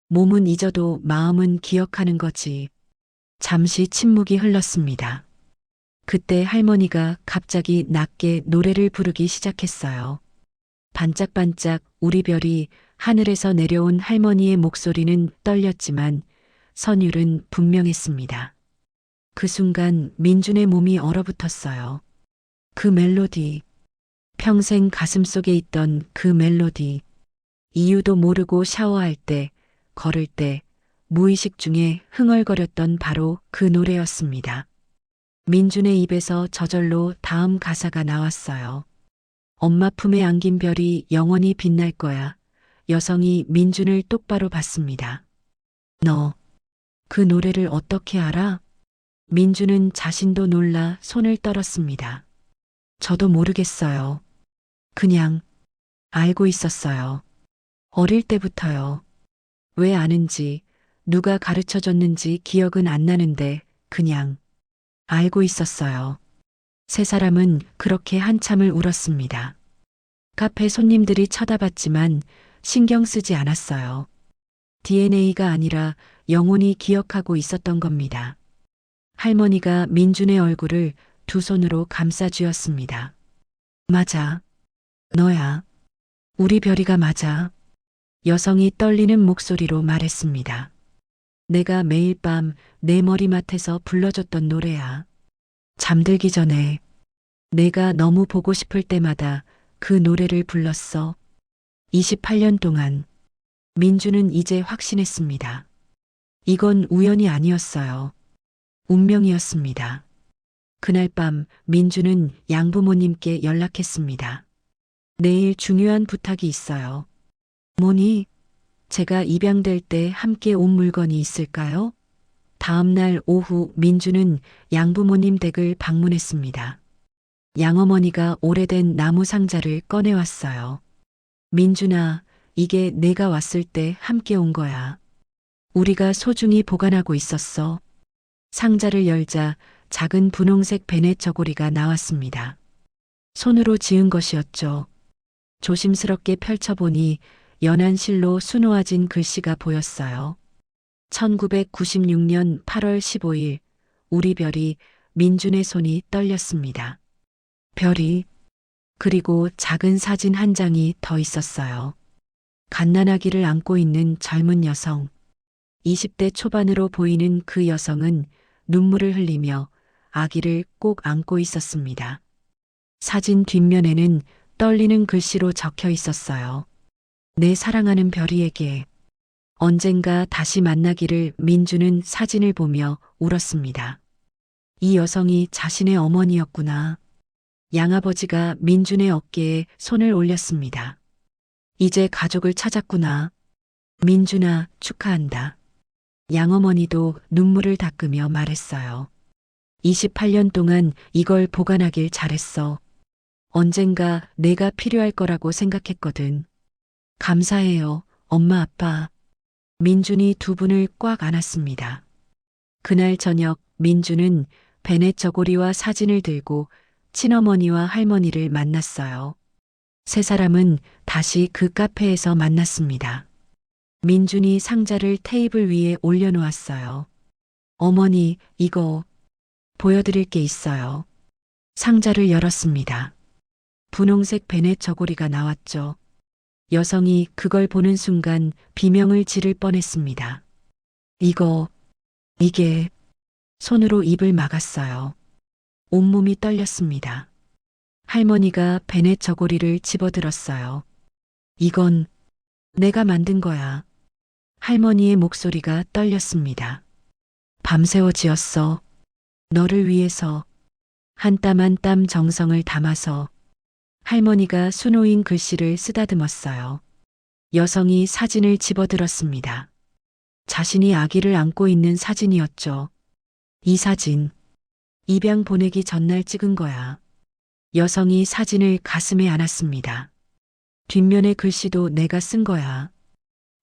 몸은 잊어도 마음은 기억하는 거지. 잠시 침묵이 흘렀습니다. 그때 할머니가 갑자기 낮게 노래를 부르기 시작했어요. 반짝반짝 우리 별이. 하늘에서 내려온 할머니의 목소리는 떨렸지만 선율은 분명했습니다. 그 순간 민준의 몸이 얼어붙었어요. 그 멜로디, 평생 가슴속에 있던 그 멜로디, 이유도 모르고 샤워할 때, 걸을 때, 무의식 중에 흥얼거렸던 바로 그 노래였습니다. 민준의 입에서 저절로 다음 가사가 나왔어요. 엄마 품에 안긴 별이 영원히 빛날 거야. 여성이 민준을 똑바로 봤습니다. 너, 그 노래를 어떻게 알아? 민준은 자신도 놀라 손을 떨었습니다. 저도 모르겠어요. 그냥 알고 있었어요. 어릴 때부터요. 왜 아는지, 누가 가르쳐 줬는지 기억은 안 나는데 그냥 알고 있었어요. 세 사람은 그렇게 한참을 울었습니다. 카페 손님들이 쳐다봤지만 신경 쓰지 않았어요. DNA가 아니라 영혼이 기억하고 있었던 겁니다. 할머니가 민준의 얼굴을 두 손으로 감싸 쥐었습니다. 맞아. 너야. 우리 별이가 맞아. 여성이 떨리는 목소리로 말했습니다. 내가 매일 밤 내 머리맡에서 불러줬던 노래야. 잠들기 전에 내가 너무 보고 싶을 때마다 그 노래를 불렀어. 28년 동안 민주는 이제 확신했습니다. 이건 우연이 아니었어요. 운명이었습니다. 그날 밤 민주는 양부모님께 연락했습니다. 내일 중요한 부탁이 있어요. 뭐니? 제가 입양될 때 함께 온 물건이 있을까요? 다음 날 오후 민주는 양부모님 댁을 방문했습니다. 양어머니가 오래된 나무 상자를 꺼내왔어요. 민준아, 이게 내가 왔을 때 함께 온 거야. 우리가 소중히 보관하고 있었어. 상자를 열자 작은 분홍색 베넷 저고리가 나왔습니다. 손으로 지은 것이었죠. 조심스럽게 펼쳐보니 연한 실로 수놓아진 글씨가 보였어요. 1996년 8월 15일, 우리 별이. 민준의 손이 떨렸습니다. 별이, 그리고 작은 사진 한 장이 더 있었어요. 갓난아기를 안고 있는 젊은 여성. 20대 초반으로 보이는 그 여성은 눈물을 흘리며 아기를 꼭 안고 있었습니다. 사진 뒷면에는 떨리는 글씨로 적혀 있었어요. 내 사랑하는 별이에게. 언젠가 다시 만나기를. 민주는 사진을 보며 울었습니다. 이 여성이 자신의 어머니였구나. 양아버지가 민준의 어깨에 손을 올렸습니다. 이제 가족을 찾았구나. 민준아, 축하한다. 양어머니도 눈물을 닦으며 말했어요. 28년 동안 이걸 보관하길 잘했어. 언젠가 내가 필요할 거라고 생각했거든. 감사해요, 엄마 아빠. 민준이 두 분을 꽉 안았습니다. 그날 저녁 민준은 베넷 저고리와 사진을 들고 친어머니와 할머니를 만났어요. 세 사람은 다시 그 카페에서 만났습니다. 민준이 상자를 테이블 위에 올려놓았어요. 어머니, 이거 보여드릴 게 있어요. 상자를 열었습니다. 분홍색 베넷 저고리가 나왔죠. 여성이 그걸 보는 순간 비명을 지를 뻔했습니다. 이게, 손으로 입을 막았어요. 온몸이 떨렸습니다. 할머니가 베넷 저고리를 집어들었어요. 이건 내가 만든 거야. 할머니의 목소리가 떨렸습니다. 밤새워 지었어. 너를 위해서. 한 땀 한 땀 정성을 담아서. 할머니가 수놓인 글씨를 쓰다듬었어요. 여성이 사진을 집어들었습니다. 자신이 아기를 안고 있는 사진이었죠. 이 사진, 입양 보내기 전날 찍은 거야. 여성이 사진을 가슴에 안았습니다. 뒷면의 글씨도 내가 쓴 거야.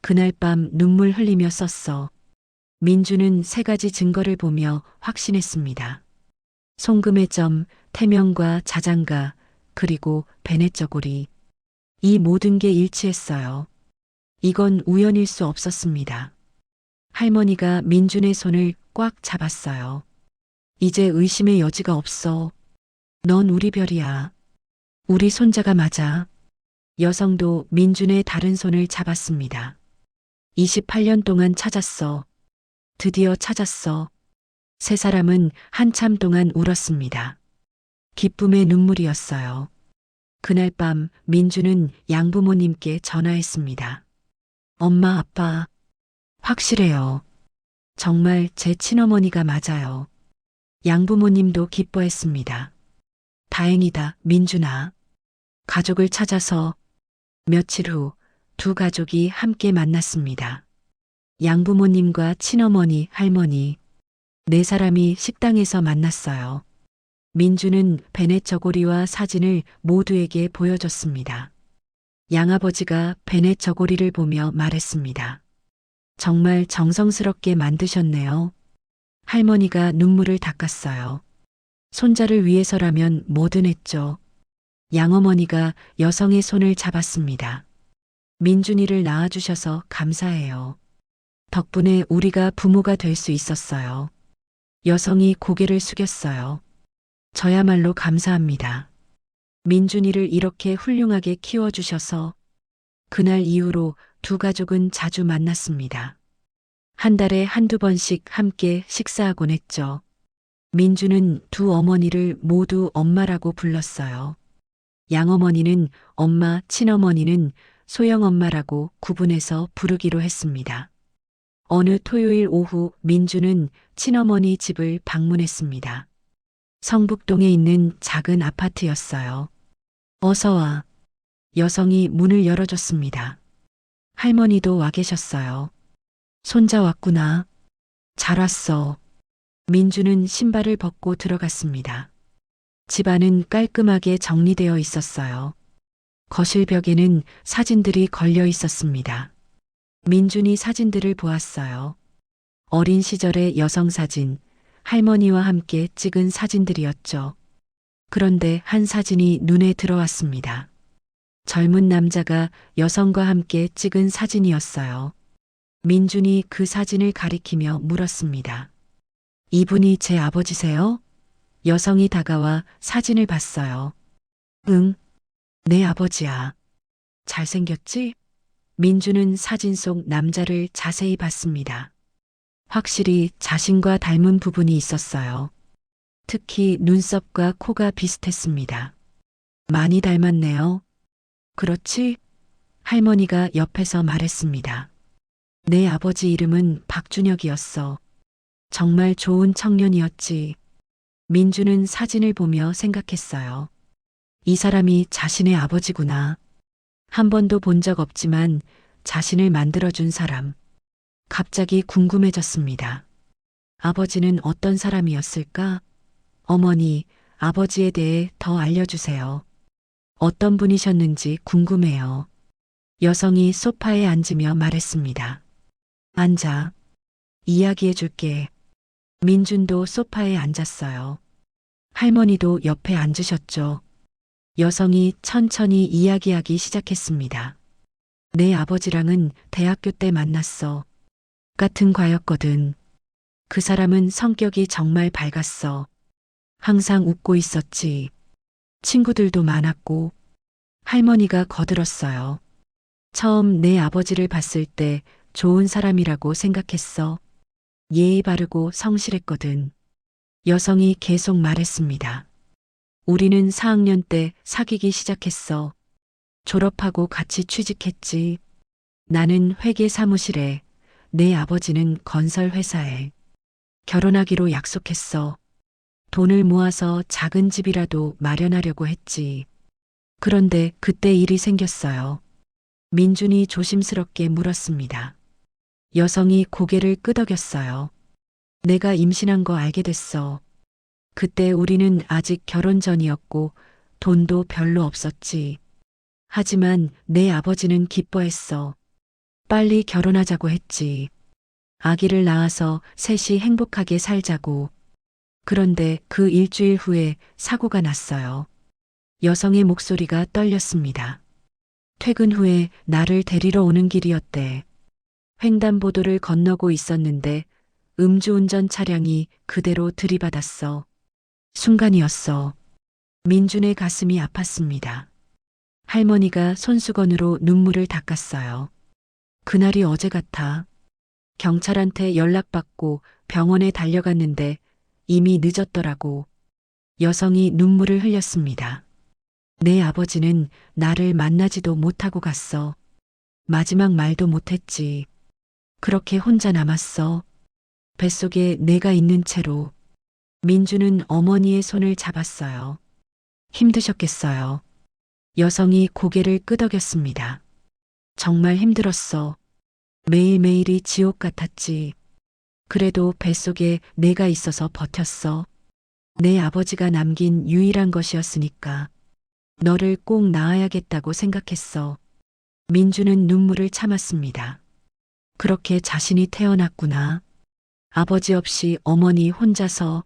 그날 밤 눈물 흘리며 썼어. 민주는 세 가지 증거를 보며 확신했습니다. 송금의 점, 태명과 자장가, 그리고 베넷 저고리. 이 모든 게 일치했어요. 이건 우연일 수 없었습니다. 할머니가 민준의 손을 꽉 잡았어요. 이제 의심의 여지가 없어. 넌 우리 별이야. 우리 손자가 맞아. 여성도 민준의 다른 손을 잡았습니다. 28년 동안 찾았어. 드디어 찾았어. 세 사람은 한참 동안 울었습니다. 기쁨의 눈물이었어요. 그날 밤 민주는 양부모님께 전화했습니다. 엄마, 아빠, 확실해요. 정말 제 친어머니가 맞아요. 양부모님도 기뻐했습니다. 다행이다, 민준아. 가족을 찾아서 며칠 후 두 가족이 함께 만났습니다. 양부모님과 친어머니, 할머니, 네 사람이 식당에서 만났어요. 민주는 베넷 저고리와 사진을 모두에게 보여줬습니다. 양아버지가 베넷 저고리를 보며 말했습니다. 정말 정성스럽게 만드셨네요. 할머니가 눈물을 닦았어요. 손자를 위해서라면 뭐든 했죠. 양어머니가 여성의 손을 잡았습니다. 민준이를 낳아주셔서 감사해요. 덕분에 우리가 부모가 될 수 있었어요. 여성이 고개를 숙였어요. 저야말로 감사합니다. 민준이를 이렇게 훌륭하게 키워주셔서 그날 이후로 두 가족은 자주 만났습니다. 한 달에 한두 번씩 함께 식사하곤 했죠. 민주는 두 어머니를 모두 엄마라고 불렀어요. 양어머니는 엄마, 친어머니는 소영엄마라고 구분해서 부르기로 했습니다. 어느 토요일 오후 민주는 친어머니 집을 방문했습니다. 성북동에 있는 작은 아파트였어요. 어서 와. 여성이 문을 열어줬습니다. 할머니도 와 계셨어요. 손자 왔구나. 잘 왔어. 민주는 신발을 벗고 들어갔습니다. 집안은 깔끔하게 정리되어 있었어요. 거실 벽에는 사진들이 걸려 있었습니다. 민준이 사진들을 보았어요. 어린 시절의 여성 사진, 할머니와 함께 찍은 사진들이었죠. 그런데 한 사진이 눈에 들어왔습니다. 젊은 남자가 여성과 함께 찍은 사진이었어요. 민준이 그 사진을 가리키며 물었습니다. 이분이 제 아버지세요? 여성이 다가와 사진을 봤어요. 응, 내 아버지야. 잘생겼지? 민주는 사진 속 남자를 자세히 봤습니다. 확실히 자신과 닮은 부분이 있었어요. 특히 눈썹과 코가 비슷했습니다. 많이 닮았네요. 그렇지? 할머니가 옆에서 말했습니다. 내 아버지 이름은 박준혁이었어. 정말 좋은 청년이었지. 민주는 사진을 보며 생각했어요. 이 사람이 자신의 아버지구나. 한 번도 본 적 없지만 자신을 만들어준 사람. 갑자기 궁금해졌습니다. 아버지는 어떤 사람이었을까? 어머니, 아버지에 대해 더 알려주세요. 어떤 분이셨는지 궁금해요. 여성이 소파에 앉으며 말했습니다. 앉아. 이야기해 줄게. 민준도 소파에 앉았어요. 할머니도 옆에 앉으셨죠. 여성이 천천히 이야기하기 시작했습니다. 내 아버지랑은 대학교 때 만났어. 같은 과였거든. 그 사람은 성격이 정말 밝았어. 항상 웃고 있었지. 친구들도 많았고. 할머니가 거들었어요. 처음 내 아버지를 봤을 때 좋은 사람이라고 생각했어. 예의 바르고 성실했거든. 여성이 계속 말했습니다. 우리는 4학년 때 사귀기 시작했어. 졸업하고 같이 취직했지. 나는 회계 사무실에, 내 아버지는 건설 회사에. 결혼하기로 약속했어. 돈을 모아서 작은 집이라도 마련하려고 했지. 그런데 그때 일이 생겼어요. 민준이 조심스럽게 물었습니다. 여성이 고개를 끄덕였어요. 내가 임신한 거 알게 됐어. 그때 우리는 아직 결혼 전이었고 돈도 별로 없었지. 하지만 내 아버지는 기뻐했어. 빨리 결혼하자고 했지. 아기를 낳아서 셋이 행복하게 살자고. 그런데 그 일주일 후에 사고가 났어요. 여성의 목소리가 떨렸습니다. 퇴근 후에 나를 데리러 오는 길이었대. 횡단보도를 건너고 있었는데 음주운전 차량이 그대로 들이받았어. 순간이었어. 민준의 가슴이 아팠습니다. 할머니가 손수건으로 눈물을 닦았어요. 그날이 어제 같아. 경찰한테 연락받고 병원에 달려갔는데 이미 늦었더라고. 여성이 눈물을 흘렸습니다. 내 아버지는 나를 만나지도 못하고 갔어. 마지막 말도 못했지. 그렇게 혼자 남았어. 뱃속에 내가 있는 채로. 민주는 어머니의 손을 잡았어요. 힘드셨겠어요. 여성이 고개를 끄덕였습니다. 정말 힘들었어. 매일매일이 지옥 같았지. 그래도 뱃속에 내가 있어서 버텼어. 내 아버지가 남긴 유일한 것이었으니까. 너를 꼭 낳아야겠다고 생각했어. 민주는 눈물을 참았습니다. 그렇게 자신이 태어났구나. 아버지 없이 어머니 혼자서.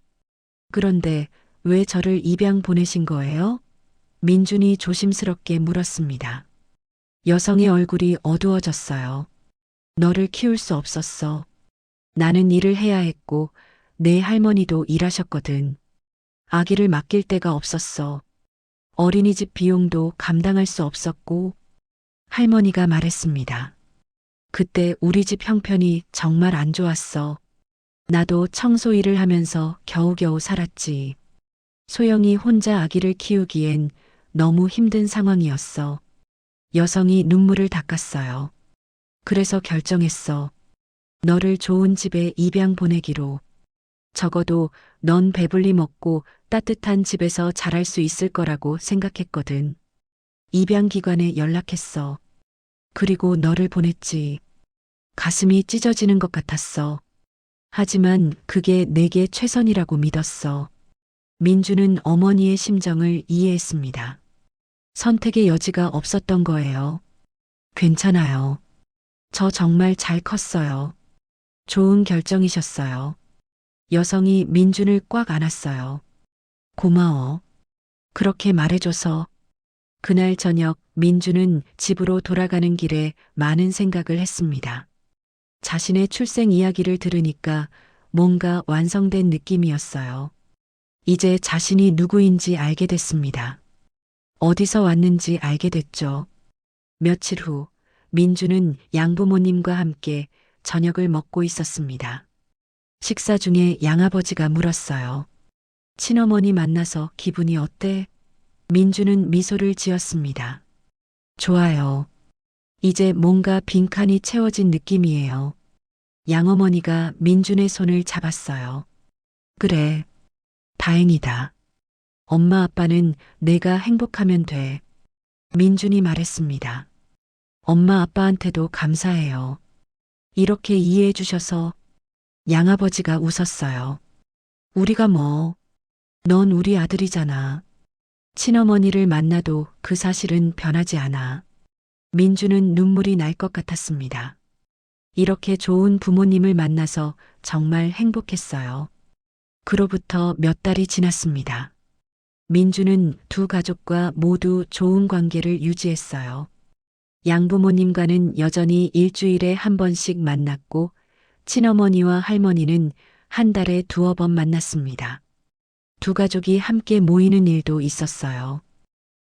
그런데 왜 저를 입양 보내신 거예요? 민준이 조심스럽게 물었습니다. 여성의 얼굴이 어두워졌어요. 너를 키울 수 없었어. 나는 일을 해야 했고 내 할머니도 일하셨거든. 아기를 맡길 데가 없었어. 어린이집 비용도 감당할 수 없었고 할머니가 말했습니다. 그때 우리 집 형편이 정말 안 좋았어. 나도 청소 일을 하면서 겨우겨우 살았지. 소영이 혼자 아기를 키우기엔 너무 힘든 상황이었어. 여성이 눈물을 닦았어요. 그래서 결정했어. 너를 좋은 집에 입양 보내기로. 적어도 넌 배불리 먹고 따뜻한 집에서 자랄 수 있을 거라고 생각했거든. 입양 기관에 연락했어. 그리고 너를 보냈지. 가슴이 찢어지는 것 같았어. 하지만 그게 내게 최선이라고 믿었어. 민주는 어머니의 심정을 이해했습니다. 선택의 여지가 없었던 거예요. 괜찮아요. 저 정말 잘 컸어요. 좋은 결정이셨어요. 여성이 민준을 꽉 안았어요. 고마워. 그렇게 말해줘서. 그날 저녁 민준은 집으로 돌아가는 길에 많은 생각을 했습니다. 자신의 출생 이야기를 들으니까 뭔가 완성된 느낌이었어요. 이제 자신이 누구인지 알게 됐습니다. 어디서 왔는지 알게 됐죠. 며칠 후 민주는 양부모님과 함께 저녁을 먹고 있었습니다. 식사 중에 양아버지가 물었어요. 친어머니 만나서 기분이 어때? 민주는 미소를 지었습니다. 좋아요. 이제 뭔가 빈칸이 채워진 느낌이에요. 양어머니가 민준의 손을 잡았어요. 그래. 다행이다. 엄마 아빠는 내가 행복하면 돼. 민준이 말했습니다. 엄마 아빠한테도 감사해요. 이렇게 이해해 주셔서. 양아버지가 웃었어요. 우리가 뭐, 넌 우리 아들이잖아. 친어머니를 만나도 그 사실은 변하지 않아. 민주는 눈물이 날 것 같았습니다. 이렇게 좋은 부모님을 만나서 정말 행복했어요. 그로부터 몇 달이 지났습니다. 민주는 두 가족과 모두 좋은 관계를 유지했어요. 양부모님과는 여전히 일주일에 한 번씩 만났고 친어머니와 할머니는 한 달에 두어 번 만났습니다. 두 가족이 함께 모이는 일도 있었어요.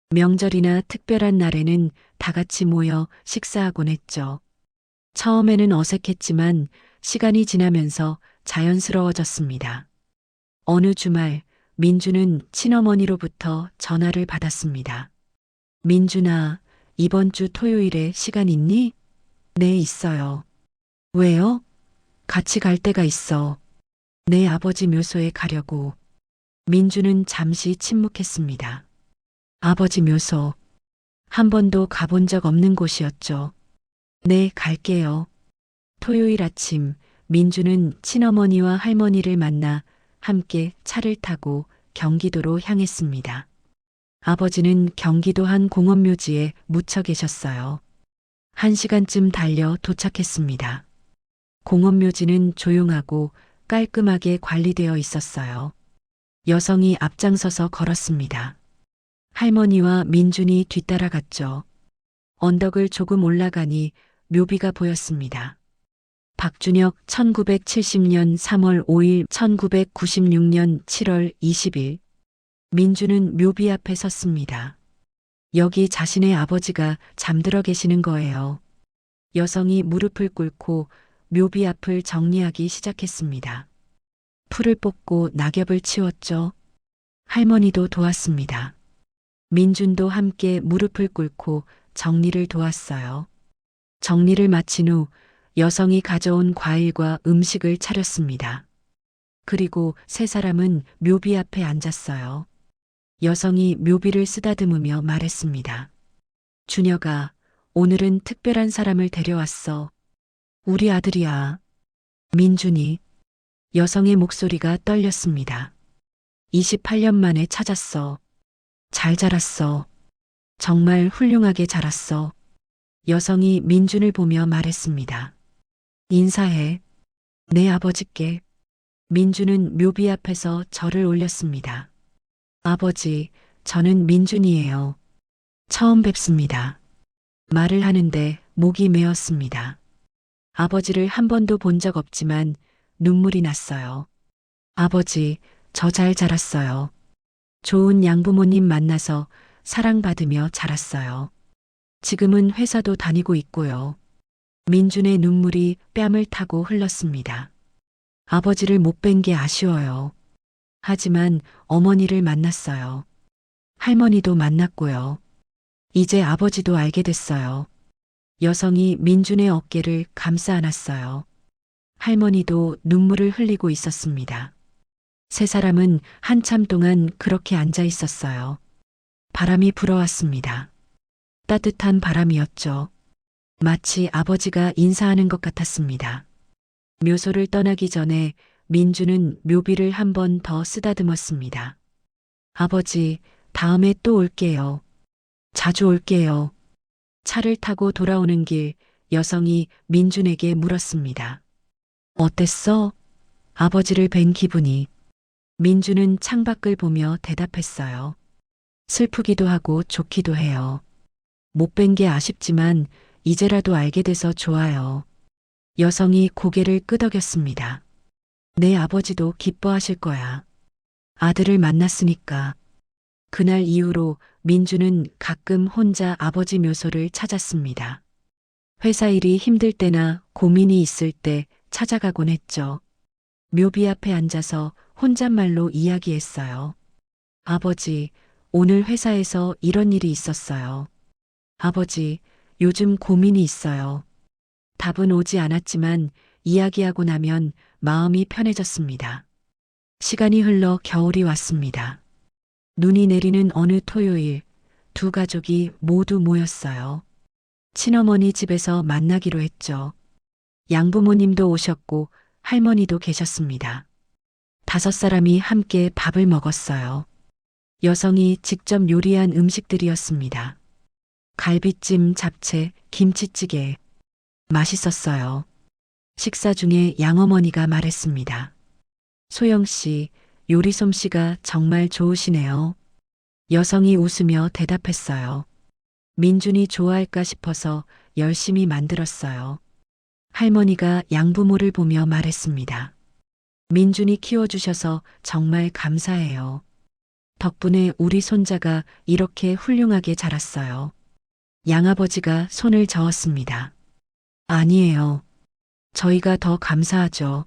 명절이나 특별한 날에는 다 같이 모여 식사하곤 했죠. 처음에는 어색했지만 시간이 지나면서 자연스러워졌습니다. 어느 주말 민주는 친어머니로부터 전화를 받았습니다. 민준아, 이번 주 토요일에 시간 있니? 네, 있어요. 왜요? 같이 갈 데가 있어. 내 아버지 묘소에 가려고. 민주는 잠시 침묵했습니다. 아버지 묘소. 한 번도 가본 적 없는 곳이었죠. 네, 갈게요. 토요일 아침 민주는 친어머니와 할머니를 만나 함께 차를 타고 경기도로 향했습니다. 아버지는 경기도 한 공원묘지에 묻혀 계셨어요. 1시간쯤 달려 도착했습니다. 공원묘지는 조용하고 깔끔하게 관리되어 있었어요. 여성이 앞장서서 걸었습니다. 할머니와 민준이 뒤따라갔죠. 언덕을 조금 올라가니 묘비가 보였습니다. 박준혁 1970년 3월 5일 1996년 7월 20일 민주는 묘비 앞에 섰습니다. 여기 자신의 아버지가 잠들어 계시는 거예요. 여성이 무릎을 꿇고 묘비 앞을 정리하기 시작했습니다. 풀을 뽑고 낙엽을 치웠죠. 할머니도 도왔습니다. 민준도 함께 무릎을 꿇고 정리를 도왔어요. 정리를 마친 후 여성이 가져온 과일과 음식을 차렸습니다. 그리고 세 사람은 묘비 앞에 앉았어요. 여성이 묘비를 쓰다듬으며 말했습니다. 준혁아, 오늘은 특별한 사람을 데려왔어. 우리 아들이야. 민준이. 여성의 목소리가 떨렸습니다. 28년 만에 찾았어. 잘 자랐어. 정말 훌륭하게 자랐어. 여성이 민준을 보며 말했습니다. 인사해. 내 아버지께. 민준은 묘비 앞에서 절을 올렸습니다. 아버지, 저는 민준이에요. 처음 뵙습니다. 말을 하는데 목이 메었습니다. 아버지를 한 번도 본 적 없지만 눈물이 났어요. 아버지, 저 잘 자랐어요. 좋은 양부모님 만나서 사랑받으며 자랐어요. 지금은 회사도 다니고 있고요. 민준의 눈물이 뺨을 타고 흘렀습니다. 아버지를 못 뵌 게 아쉬워요. 하지만 어머니를 만났어요. 할머니도 만났고요. 이제 아버지도 알게 됐어요. 여성이 민준의 어깨를 감싸 안았어요. 할머니도 눈물을 흘리고 있었습니다. 세 사람은 한참 동안 그렇게 앉아 있었어요. 바람이 불어왔습니다. 따뜻한 바람이었죠. 마치 아버지가 인사하는 것 같았습니다. 묘소를 떠나기 전에 민주는 묘비를 한 번 더 쓰다듬었습니다. 아버지, 다음에 또 올게요. 자주 올게요. 차를 타고 돌아오는 길 여성이 민준에게 물었습니다. 어땠어? 아버지를 뵌 기분이. 민준은 창밖을 보며 대답했어요. 슬프기도 하고 좋기도 해요. 못 뵌 게 아쉽지만 이제라도 알게 돼서 좋아요. 여성이 고개를 끄덕였습니다. 내 아버지도 기뻐하실 거야. 아들을 만났으니까. 그날 이후로 민주는 가끔 혼자 아버지 묘소를 찾았습니다. 회사 일이 힘들 때나 고민이 있을 때 찾아가곤 했죠. 묘비 앞에 앉아서 혼잣말로 이야기했어요. 아버지, 오늘 회사에서 이런 일이 있었어요. 아버지, 요즘 고민이 있어요. 답은 오지 않았지만 이야기하고 나면 마음이 편해졌습니다. 시간이 흘러 겨울이 왔습니다. 눈이 내리는 어느 토요일, 두 가족이 모두 모였어요. 친어머니 집에서 만나기로 했죠. 양부모님도 오셨고 할머니도 계셨습니다. 5사람이 함께 밥을 먹었어요. 여성이 직접 요리한 음식들이었습니다. 갈비찜, 잡채, 김치찌개. 맛있었어요. 식사 중에 양어머니가 말했습니다. 소영 씨, 요리 솜씨가 정말 좋으시네요. 여성이 웃으며 대답했어요. 민준이 좋아할까 싶어서 열심히 만들었어요. 할머니가 양부모를 보며 말했습니다. 민준이 키워주셔서 정말 감사해요. 덕분에 우리 손자가 이렇게 훌륭하게 자랐어요. 양아버지가 손을 저었습니다. 아니에요. 저희가 더 감사하죠.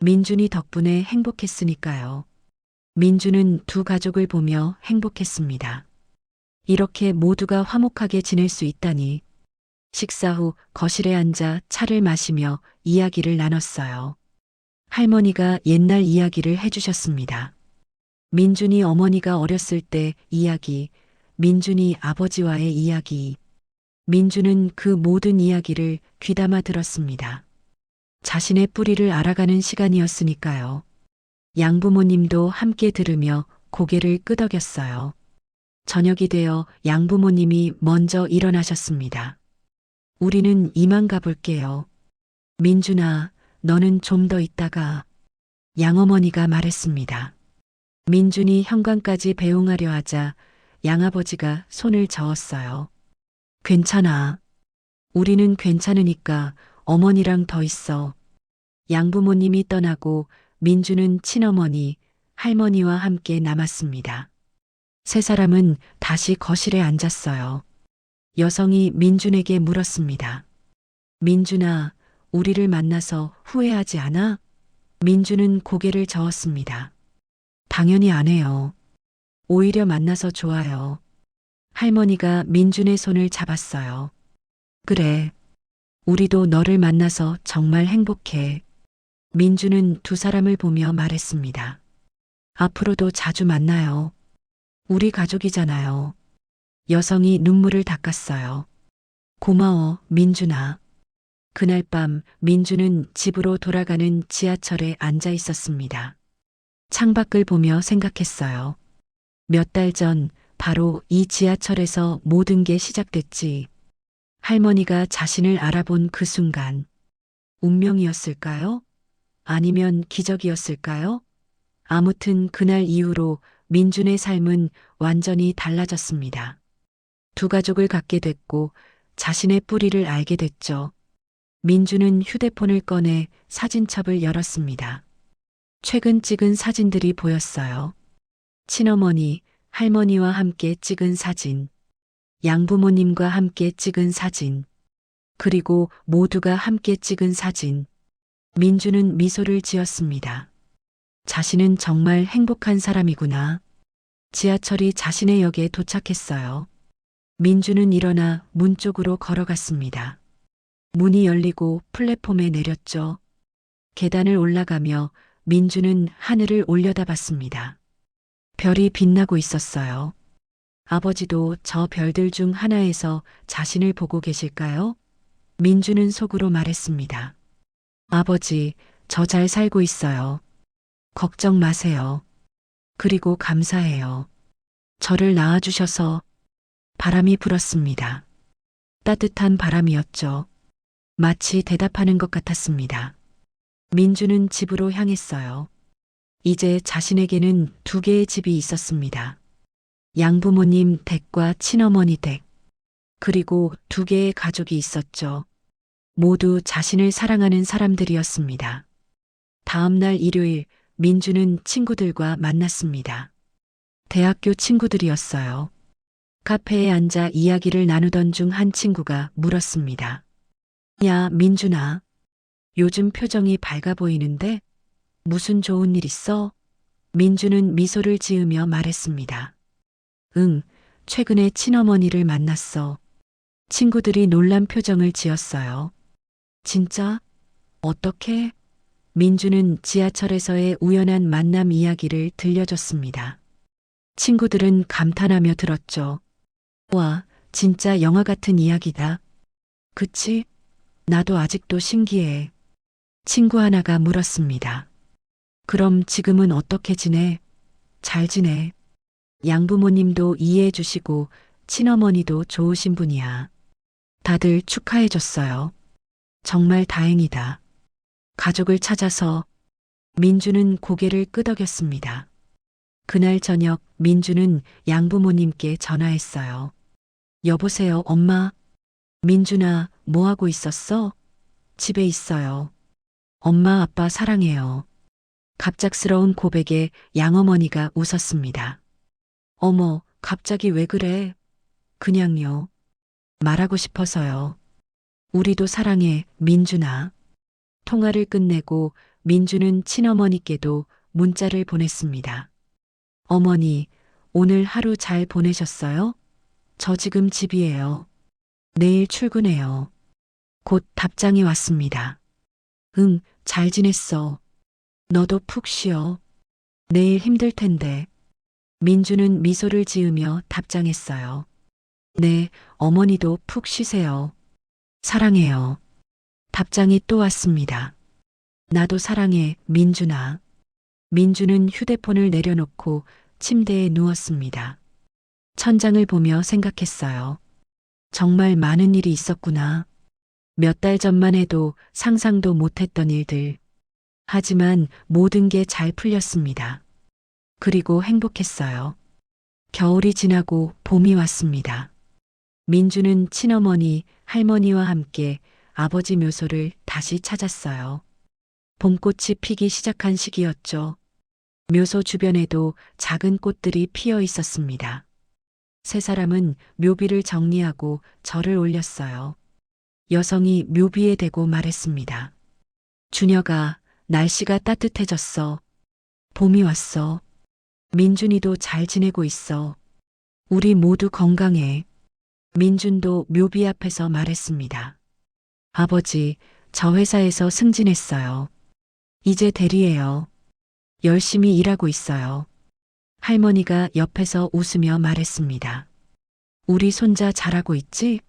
민준이 덕분에 행복했으니까요. 민준은 두 가족을 보며 행복했습니다. 이렇게 모두가 화목하게 지낼 수 있다니. 식사 후 거실에 앉아 차를 마시며 이야기를 나눴어요. 할머니가 옛날 이야기를 해주셨습니다. 민준이 어머니가 어렸을 때 이야기, 민준이 아버지와의 이야기. 민준은 그 모든 이야기를 귀담아 들었습니다. 자신의 뿌리를 알아가는 시간이었으니까요. 양부모님도 함께 들으며 고개를 끄덕였어요. 저녁이 되어 양부모님이 먼저 일어나셨습니다. 우리는 이만 가볼게요. 민준아, 너는 좀 더 있다가. 양어머니가 말했습니다. 민준이 현관까지 배웅하려 하자 양아버지가 손을 저었어요. 괜찮아. 우리는 괜찮으니까 어머니랑 더 있어. 양부모님이 떠나고 민주는 친어머니, 할머니와 함께 남았습니다. 세 사람은 다시 거실에 앉았어요. 여성이 민준에게 물었습니다. 민준아, 우리를 만나서 후회하지 않아? 민준은 고개를 저었습니다. 당연히 안 해요. 오히려 만나서 좋아요. 할머니가 민준의 손을 잡았어요. 그래. 우리도 너를 만나서 정말 행복해. 민준은 두 사람을 보며 말했습니다. 앞으로도 자주 만나요. 우리 가족이잖아요. 여성이 눈물을 닦았어요. 고마워, 민준아. 그날 밤 민준은 집으로 돌아가는 지하철에 앉아 있었습니다. 창밖을 보며 생각했어요. 몇 달 전 바로 이 지하철에서 모든 게 시작됐지. 할머니가 자신을 알아본 그 순간. 운명이었을까요? 아니면 기적이었을까요? 아무튼 그날 이후로 민준의 삶은 완전히 달라졌습니다. 두 가족을 갖게 됐고 자신의 뿌리를 알게 됐죠. 민준은 휴대폰을 꺼내 사진첩을 열었습니다. 최근 찍은 사진들이 보였어요. 친어머니, 할머니와 함께 찍은 사진, 양부모님과 함께 찍은 사진, 그리고 모두가 함께 찍은 사진. 민준은 미소를 지었습니다. 자신은 정말 행복한 사람이구나. 지하철이 자신의 역에 도착했어요. 민준은 일어나 문 쪽으로 걸어갔습니다. 문이 열리고 플랫폼에 내렸죠. 계단을 올라가며 민준은 하늘을 올려다봤습니다. 별이 빛나고 있었어요. 아버지도 저 별들 중 하나에서 자신을 보고 계실까요? 민준은 속으로 말했습니다. 아버지, 저 잘 살고 있어요. 걱정 마세요. 그리고 감사해요. 저를 낳아주셔서. 바람이 불었습니다. 따뜻한 바람이었죠. 마치 대답하는 것 같았습니다. 민주는 집으로 향했어요. 이제 자신에게는 두 개의 집이 있었습니다. 양부모님 댁과 친어머니 댁. 그리고 두 개의 가족이 있었죠. 모두 자신을 사랑하는 사람들이었습니다. 다음 날 일요일, 민주는 친구들과 만났습니다. 대학교 친구들이었어요. 카페에 앉아 이야기를 나누던 중 한 친구가 물었습니다. 야, 민준아. 요즘 표정이 밝아 보이는데 무슨 좋은 일 있어? 민주는 미소를 지으며 말했습니다. 응, 최근에 친어머니를 만났어. 친구들이 놀란 표정을 지었어요. 진짜? 어떻게? 민주는 지하철에서의 우연한 만남 이야기를 들려줬습니다. 친구들은 감탄하며 들었죠. 와, 진짜 영화 같은 이야기다. 그치? 나도 아직도 신기해. 친구 하나가 물었습니다. 그럼 지금은 어떻게 지내? 잘 지내. 양부모님도 이해해 주시고 친어머니도 좋으신 분이야. 다들 축하해 줬어요. 정말 다행이다. 가족을 찾아서. 민주는 고개를 끄덕였습니다. 그날 저녁 민주는 양부모님께 전화했어요. 여보세요, 엄마. 민준아, 뭐 하고 있었어? 집에 있어요. 엄마, 아빠 사랑해요. 갑작스러운 고백에 양어머니가 웃었습니다. 어머, 갑자기 왜 그래? 그냥요. 말하고 싶어서요. 우리도 사랑해, 민준아. 통화를 끝내고 민주는 친어머니께도 문자를 보냈습니다. 어머니, 오늘 하루 잘 보내셨어요? 저 지금 집이에요. 내일 출근해요. 곧 답장이 왔습니다. 응, 잘 지냈어. 너도 푹 쉬어. 내일 힘들 텐데. 민주는 미소를 지으며 답장했어요. 네, 어머니도 푹 쉬세요. 사랑해요. 답장이 또 왔습니다. 나도 사랑해, 민준아. 민주는 휴대폰을 내려놓고 침대에 누웠습니다. 천장을 보며 생각했어요. 정말 많은 일이 있었구나. 몇 달 전만 해도 상상도 못했던 일들. 하지만 모든 게 잘 풀렸습니다. 그리고 행복했어요. 겨울이 지나고 봄이 왔습니다. 민주는 친어머니, 할머니와 함께 아버지 묘소를 다시 찾았어요. 봄꽃이 피기 시작한 시기였죠. 묘소 주변에도 작은 꽃들이 피어 있었습니다. 세 사람은 묘비를 정리하고 절을 올렸어요. 여성이 묘비에 대고 말했습니다. 준혁아, 날씨가 따뜻해졌어. 봄이 왔어. 민준이도 잘 지내고 있어. 우리 모두 건강해. 민준도 묘비 앞에서 말했습니다. 아버지, 저 회사에서 승진했어요. 이제 대리예요. 열심히 일하고 있어요. 할머니가 옆에서 웃으며 말했습니다. 우리 손자 잘하고 있지?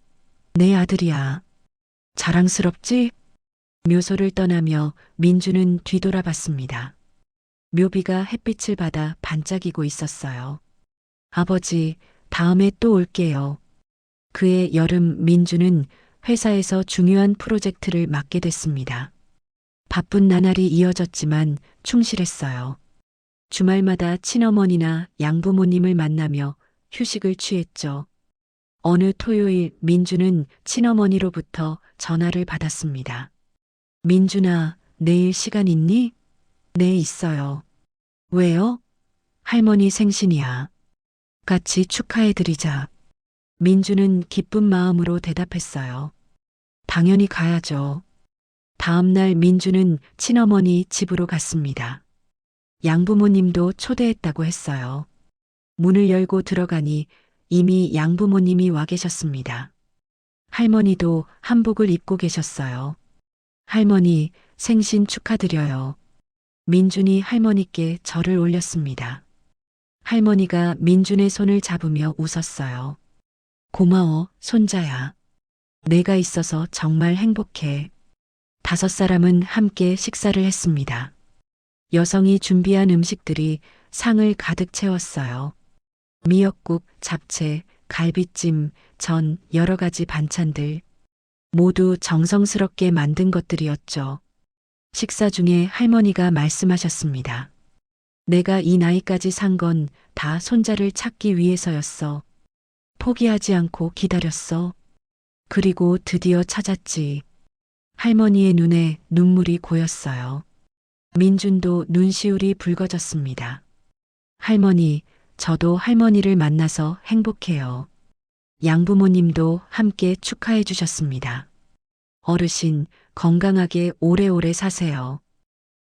내 아들이야. 자랑스럽지? 묘소를 떠나며 민주는 뒤돌아봤습니다. 묘비가 햇빛을 받아 반짝이고 있었어요. 아버지, 다음에 또 올게요. 그해 여름 민주는 회사에서 중요한 프로젝트를 맡게 됐습니다. 바쁜 나날이 이어졌지만 충실했어요. 주말마다 친어머니나 양부모님을 만나며 휴식을 취했죠. 어느 토요일 민주는 친어머니로부터 전화를 받았습니다. 민준아, 내일 시간 있니? 네, 있어요. 왜요? 할머니 생신이야. 같이 축하해드리자. 민주는 기쁜 마음으로 대답했어요. 당연히 가야죠. 다음 날 민주는 친어머니 집으로 갔습니다. 양부모님도 초대했다고 했어요. 문을 열고 들어가니 이미 양부모님이 와 계셨습니다. 할머니도 한복을 입고 계셨어요. 할머니, 생신 축하드려요. 민준이 할머니께 절을 올렸습니다. 할머니가 민준의 손을 잡으며 웃었어요. 고마워, 손자야. 내가 있어서 정말 행복해. 5사람은 함께 식사를 했습니다. 여성이 준비한 음식들이 상을 가득 채웠어요. 미역국, 잡채, 갈비찜, 전, 여러 가지 반찬들. 모두 정성스럽게 만든 것들이었죠. 식사 중에 할머니가 말씀하셨습니다. 내가 이 나이까지 산 건 다 손자를 찾기 위해서였어. 포기하지 않고 기다렸어. 그리고 드디어 찾았지. 할머니의 눈에 눈물이 고였어요. 민준도 눈시울이 붉어졌습니다. 할머니, 저도 할머니를 만나서 행복해요. 양부모님도 함께 축하해 주셨습니다. 어르신, 건강하게 오래오래 사세요.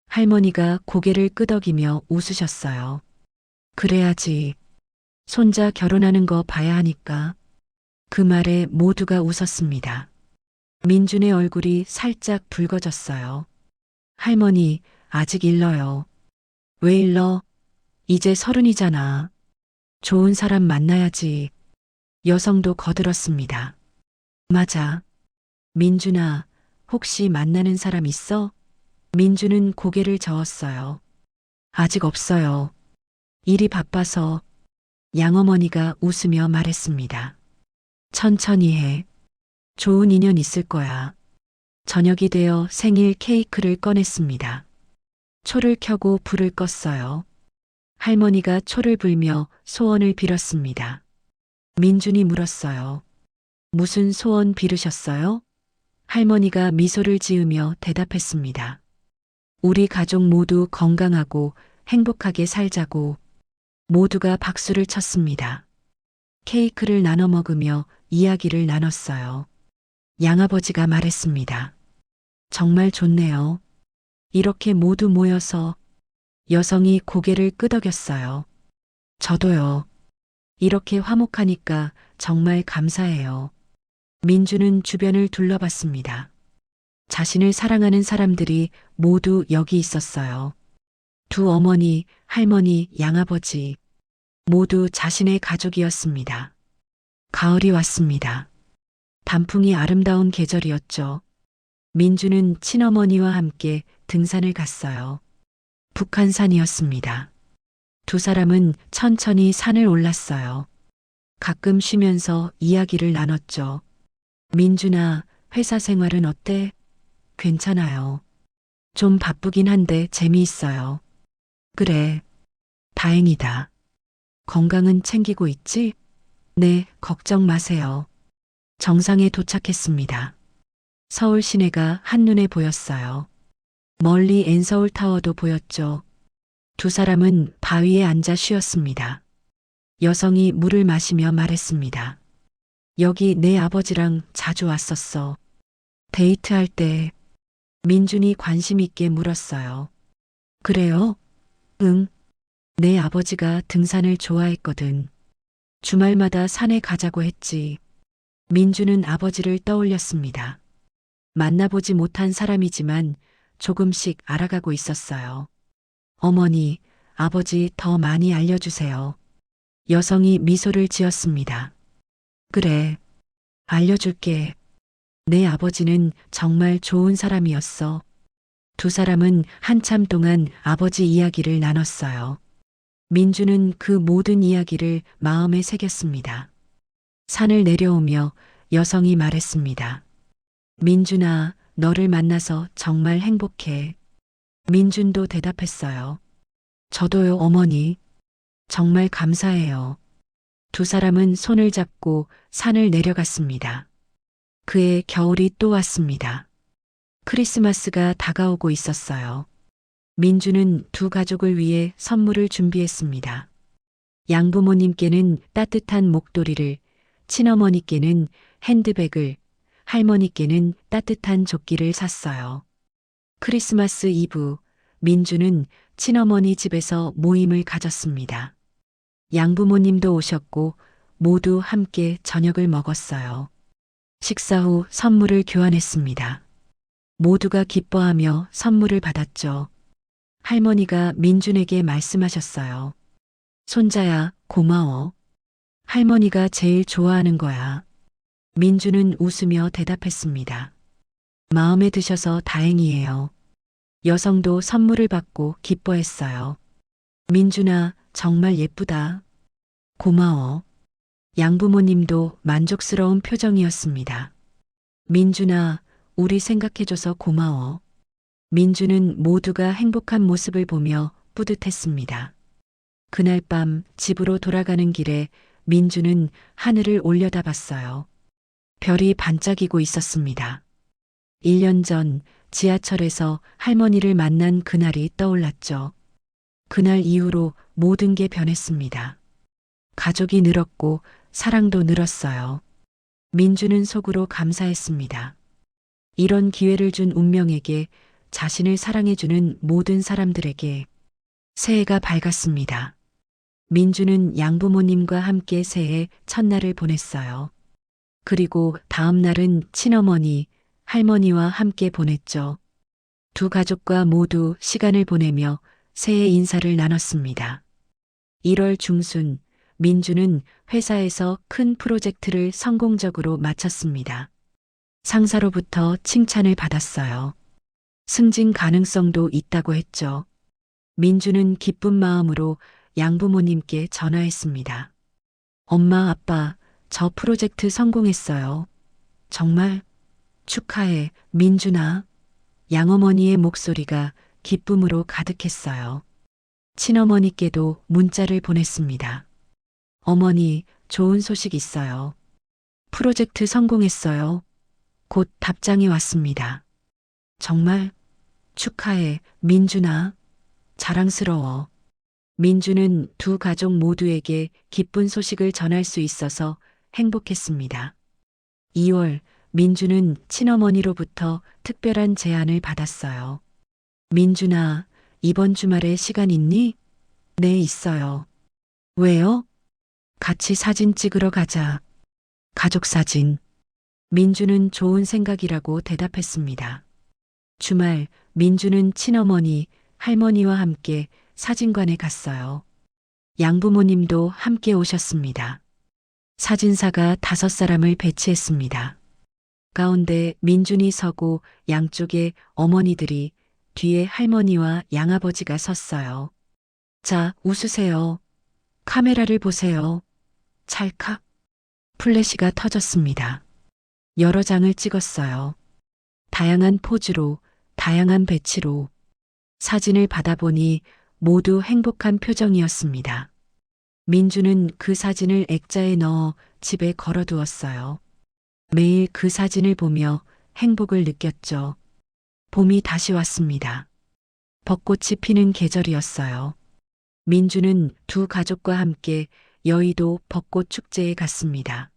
할머니가 고개를 끄덕이며 웃으셨어요. 그래야지. 손자 결혼하는 거 봐야 하니까. 그 말에 모두가 웃었습니다. 민준의 얼굴이 살짝 붉어졌어요. 할머니, 아직 일러요. 왜 일러? 이제 30이잖아. 좋은 사람 만나야지. 여성도 거들었습니다. 맞아. 민준아, 혹시 만나는 사람 있어? 민준은 고개를 저었어요. 아직 없어요. 일이 바빠서. 양어머니가 웃으며 말했습니다. 천천히 해. 좋은 인연 있을 거야. 저녁이 되어 생일 케이크를 꺼냈습니다. 초를 켜고 불을 껐어요. 할머니가 초를 불며 소원을 빌었습니다. 민준이 물었어요. 무슨 소원 빌으셨어요? 할머니가 미소를 지으며 대답했습니다. 우리 가족 모두 건강하고 행복하게 살자고. 모두가 박수를 쳤습니다. 케이크를 나눠 먹으며 이야기를 나눴어요. 양아버지가 말했습니다. 정말 좋네요. 이렇게 모두 모여서. 여성이 고개를 끄덕였어요. 저도요. 이렇게 화목하니까 정말 감사해요. 민주는 주변을 둘러봤습니다. 자신을 사랑하는 사람들이 모두 여기 있었어요. 두 어머니, 할머니, 양아버지. 모두 자신의 가족이었습니다. 가을이 왔습니다. 단풍이 아름다운 계절이었죠. 민주는 친어머니와 함께 등산을 갔어요. 북한산이었습니다. 두 사람은 천천히 산을 올랐어요. 가끔 쉬면서 이야기를 나눴죠. 민준아, 회사 생활은 어때? 괜찮아요. 좀 바쁘긴 한데 재미있어요. 그래. 다행이다. 건강은 챙기고 있지? 네, 걱정 마세요. 정상에 도착했습니다. 서울 시내가 한눈에 보였어요. 멀리 엔서울타워도 보였죠. 두 사람은 바위에 앉아 쉬었습니다. 여성이 물을 마시며 말했습니다. 여기 내 아버지랑 자주 왔었어. 데이트할 때. 민준이 관심 있게 물었어요. 그래요? 응. 내 아버지가 등산을 좋아했거든. 주말마다 산에 가자고 했지. 민주는 아버지를 떠올렸습니다. 만나보지 못한 사람이지만 조금씩 알아가고 있었어요. 어머니, 아버지 더 많이 알려주세요. 여성이 미소를 지었습니다. 그래, 알려줄게. 내 아버지는 정말 좋은 사람이었어. 두 사람은 한참 동안 아버지 이야기를 나눴어요. 민주는 그 모든 이야기를 마음에 새겼습니다. 산을 내려오며 여성이 말했습니다. 민준아, 너를 만나서 정말 행복해. 민준도 대답했어요. 저도요, 어머니. 정말 감사해요. 두 사람은 손을 잡고 산을 내려갔습니다. 그해 겨울이 또 왔습니다. 크리스마스가 다가오고 있었어요. 민주는 두 가족을 위해 선물을 준비했습니다. 양부모님께는 따뜻한 목도리를, 친어머니께는 핸드백을, 할머니께는 따뜻한 조끼를 샀어요. 크리스마스 이브, 민주는 친어머니 집에서 모임을 가졌습니다. 양부모님도 오셨고 모두 함께 저녁을 먹었어요. 식사 후 선물을 교환했습니다. 모두가 기뻐하며 선물을 받았죠. 할머니가 민준에게 말씀하셨어요. 손자야, 고마워. 할머니가 제일 좋아하는 거야. 민준은 웃으며 대답했습니다. 마음에 드셔서 다행이에요. 여성도 선물을 받고 기뻐했어요. 민준아, 정말 예쁘다. 고마워. 양부모님도 만족스러운 표정이었습니다. 민준아, 우리 생각해줘서 고마워. 민주는 모두가 행복한 모습을 보며 뿌듯했습니다. 그날 밤 집으로 돌아가는 길에 민주는 하늘을 올려다봤어요. 별이 반짝이고 있었습니다. 1년 전 지하철에서 할머니를 만난 그날이 떠올랐죠. 그날 이후로 모든 게 변했습니다. 가족이 늘었고 사랑도 늘었어요. 민주는 속으로 감사했습니다. 이런 기회를 준 운명에게, 자신을 사랑해주는 모든 사람들에게. 새해가 밝았습니다. 민주는 양부모님과 함께 새해 첫날을 보냈어요. 그리고 다음 날은 친어머니, 할머니와 함께 보냈죠. 두 가족과 모두 시간을 보내며 새해 인사를 나눴습니다. 1월 중순, 민주는 회사에서 큰 프로젝트를 성공적으로 마쳤습니다. 상사로부터 칭찬을 받았어요. 승진 가능성도 있다고 했죠. 민주는 기쁜 마음으로 양부모님께 전화했습니다. 엄마, 아빠, 저 프로젝트 성공했어요. 정말 축하해, 민준아. 양어머니의 목소리가 기쁨으로 가득했어요. 친어머니께도 문자를 보냈습니다. 어머니, 좋은 소식 있어요. 프로젝트 성공했어요. 곧 답장이 왔습니다. 정말 축하해, 민준아. 자랑스러워. 민주는 두 가족 모두에게 기쁜 소식을 전할 수 있어서 행복했습니다. 2월, 민주는 친어머니로부터 특별한 제안을 받았어요. 민준아, 이번 주말에 시간 있니? 네, 있어요. 왜요? 같이 사진 찍으러 가자. 가족 사진. 민주는 좋은 생각이라고 대답했습니다. 주말, 민주는 친어머니, 할머니와 함께 사진관에 갔어요. 양부모님도 함께 오셨습니다. 사진사가 5사람을 배치했습니다. 가운데 민준이 서고 양쪽에 어머니들이, 뒤에 할머니와 양아버지가 섰어요. 자, 웃으세요. 카메라를 보세요. 찰칵. 플래시가 터졌습니다. 여러 장을 찍었어요. 다양한 포즈로, 다양한 배치로. 사진을 받아보니 모두 행복한 표정이었습니다. 민주는 그 사진을 액자에 넣어 집에 걸어두었어요. 매일 그 사진을 보며 행복을 느꼈죠. 봄이 다시 왔습니다. 벚꽃이 피는 계절이었어요. 민주는 두 가족과 함께 여의도 벚꽃 축제에 갔습니다.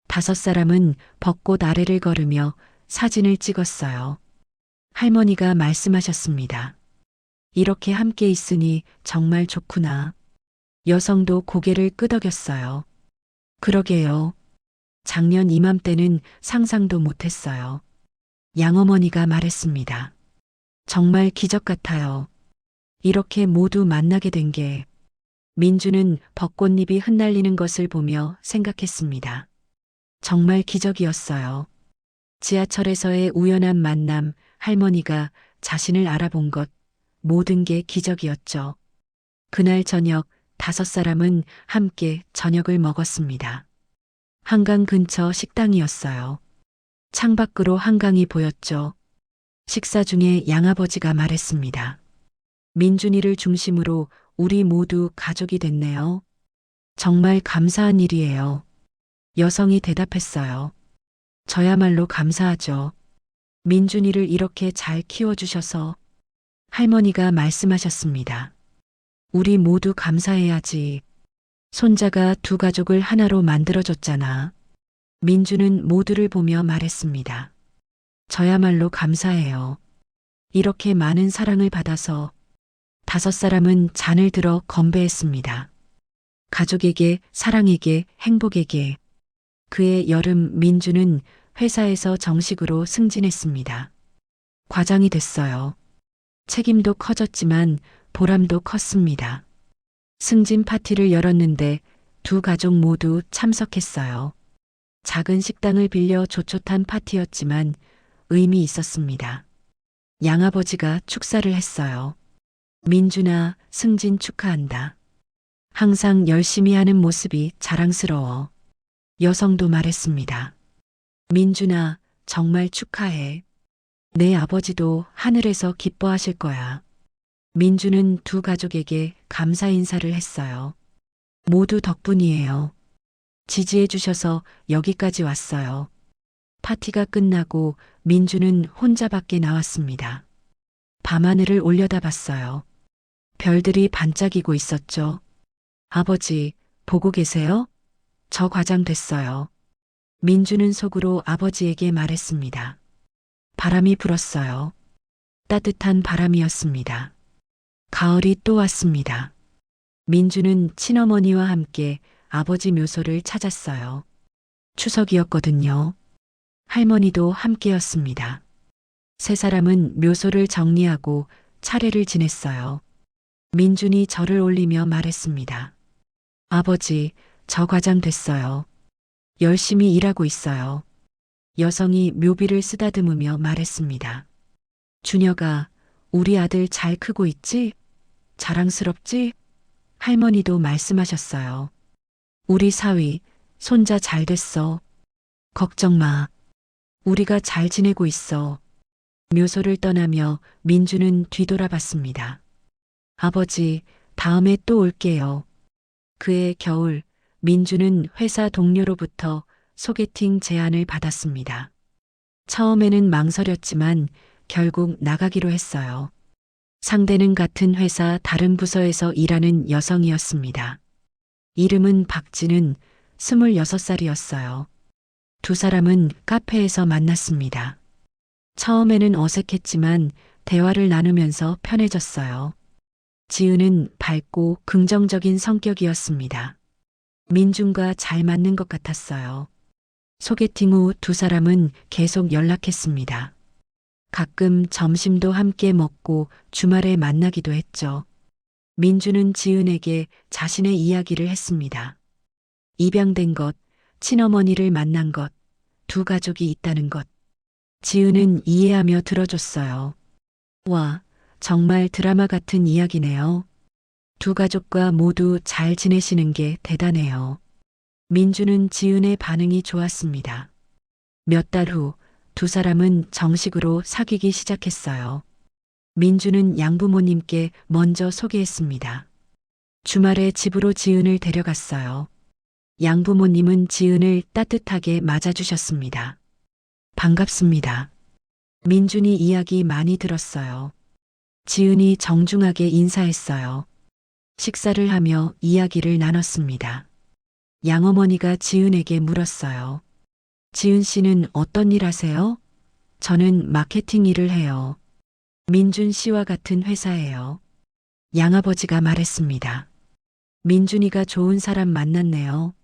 5사람은 벚꽃 아래를 걸으며 사진을 찍었어요. 할머니가 말씀하셨습니다. 이렇게 함께 있으니 정말 좋구나. 여성도 고개를 끄덕였어요. 그러게요. 작년 이맘때는 상상도 못했어요. 양어머니가 말했습니다. 정말 기적 같아요. 이렇게 모두 만나게 된 게. 민주는 벚꽃잎이 흩날리는 것을 보며 생각했습니다. 정말 기적이었어요. 지하철에서의 우연한 만남, 할머니가 자신을 알아본 것, 모든 게 기적이었죠. 그날 저녁 5사람은 함께 저녁을 먹었습니다. 한강 근처 식당이었어요. 창밖으로 한강이 보였죠. 식사 중에 양아버지가 말했습니다. 민준이를 중심으로 우리 모두 가족이 됐네요. 정말 감사한 일이에요. 여성이 대답했어요. 저야말로 감사하죠. 민준이를 이렇게 잘 키워주셔서. 할머니가 말씀하셨습니다. 우리 모두 감사해야지. 손자가 두 가족을 하나로 만들어줬잖아. 민주는 모두를 보며 말했습니다. 저야말로 감사해요. 이렇게 많은 사랑을 받아서. 5사람은 잔을 들어 건배했습니다. 가족에게, 사랑에게, 행복에게. 그해 여름 민주는 회사에서 정식으로 승진했습니다. 과장이 됐어요. 책임도 커졌지만 보람도 컸습니다. 승진 파티를 열었는데 두 가족 모두 참석했어요. 작은 식당을 빌려 조촐한 파티였지만 의미 있었습니다. 양아버지가 축사를 했어요. 민준아, 승진 축하한다. 항상 열심히 하는 모습이 자랑스러워. 여성도 말했습니다. 민준아, 정말 축하해. 내 아버지도 하늘에서 기뻐하실 거야. 민주는 두 가족에게 감사 인사를 했어요. 모두 덕분이에요. 지지해 주셔서 여기까지 왔어요. 파티가 끝나고 민주는 혼자 밖에 나왔습니다. 밤하늘을 올려다봤어요. 별들이 반짝이고 있었죠. 아버지, 보고 계세요? 저 과장 됐어요. 민주는 속으로 아버지에게 말했습니다. 바람이 불었어요. 따뜻한 바람이었습니다. 가을이 또 왔습니다. 민주는 친어머니와 함께 아버지 묘소를 찾았어요. 추석이었거든요. 할머니도 함께였습니다. 3사람은 묘소를 정리하고 차례를 지냈어요. 민준이 절을 올리며 말했습니다. 아버지, 저 과장 됐어요. 열심히 일하고 있어요. 여성이 묘비를 쓰다듬으며 말했습니다. 준혁아, 우리 아들 잘 크고 있지? 자랑스럽지? 할머니도 말씀하셨어요. 우리 사위, 손자 잘 됐어. 걱정 마. 우리가 잘 지내고 있어. 묘소를 떠나며 민주는 뒤돌아봤습니다. 아버지, 다음에 또 올게요. 그해 겨울, 민주는 회사 동료로부터 소개팅 제안을 받았습니다. 처음에는 망설였지만 결국 나가기로 했어요. 상대는 같은 회사 다른 부서에서 일하는 여성이었습니다. 이름은 박진은 26살이었어요. 2사람은 카페에서 만났습니다. 처음에는 어색했지만 대화를 나누면서 편해졌어요. 지은은 밝고 긍정적인 성격이었습니다. 민준과 잘 맞는 것 같았어요. 소개팅 후 2사람은 계속 연락했습니다. 가끔 점심도 함께 먹고 주말에 만나기도 했죠. 민주는 지은에게 자신의 이야기를 했습니다. 입양된 것, 친어머니를 만난 것, 2가족이 있다는 것. 지은은 이해하며 들어줬어요. 와, 정말 드라마 같은 이야기네요. 2가족과 모두 잘 지내시는 게 대단해요. 민주는 지은의 반응이 좋았습니다. 몇 달 후 2사람은 정식으로 사귀기 시작했어요. 민주는 양부모님께 먼저 소개했습니다. 주말에 집으로 지은을 데려갔어요. 양부모님은 지은을 따뜻하게 맞아주셨습니다. 반갑습니다. 민준이 이야기 많이 들었어요. 지은이 정중하게 인사했어요. 식사를 하며 이야기를 나눴습니다. 양어머니가 지은에게 물었어요. 지은 씨는 어떤 일 하세요? 저는 마케팅 일을 해요. 민준 씨와 같은 회사예요. 양아버지가 말했습니다. 민준이가 좋은 사람 만났네요.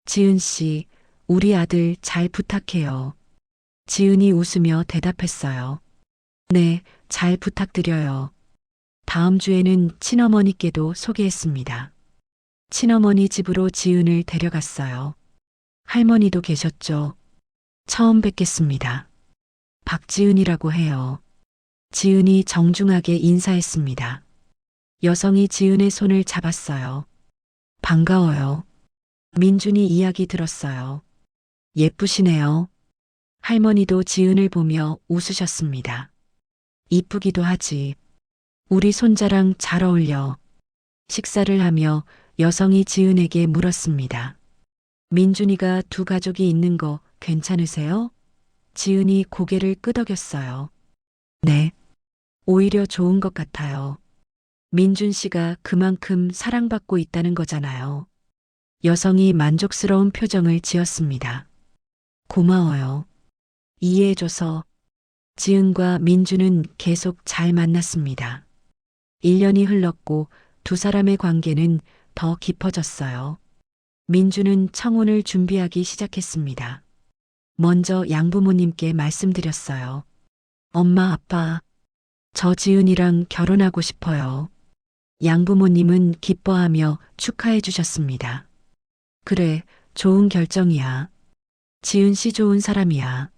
지은 씨, 우리 아들 잘 부탁해요. 지은이 웃으며 대답했어요. 네, 잘 부탁드려요. 다음 주에는 친어머니께도 소개했습니다. 친어머니 집으로 지은을 데려갔어요. 할머니도 계셨죠. 처음 뵙겠습니다. 박지은이라고 해요. 지은이 정중하게 인사했습니다. 여성이 지은의 손을 잡았어요. 반가워요. 민준이 이야기 들었어요. 예쁘시네요. 할머니도 지은을 보며 웃으셨습니다. 이쁘기도 하지. 우리 손자랑 잘 어울려. 식사를 하며 여성이 지은에게 물었습니다. 민준이가 두 가족이 있는 거 괜찮으세요? 지은이 고개를 끄덕였어요. 네. 오히려 좋은 것 같아요. 민준 씨가 그만큼 사랑받고 있다는 거잖아요. 여성이 만족스러운 표정을 지었습니다. 고마워요. 이해해줘서. 지은과 민준은 계속 잘 만났습니다. 1년이 흘렀고 두 사람의 관계는 더 깊어졌어요. 민준은 청혼을 준비하기 시작했습니다. 먼저 양부모님께 말씀드렸어요. 엄마, 아빠, 저 지은이랑 결혼하고 싶어요. 양부모님은 기뻐하며 축하해 주셨습니다. 그래, 좋은 결정이야. 지은 씨 좋은 사람이야.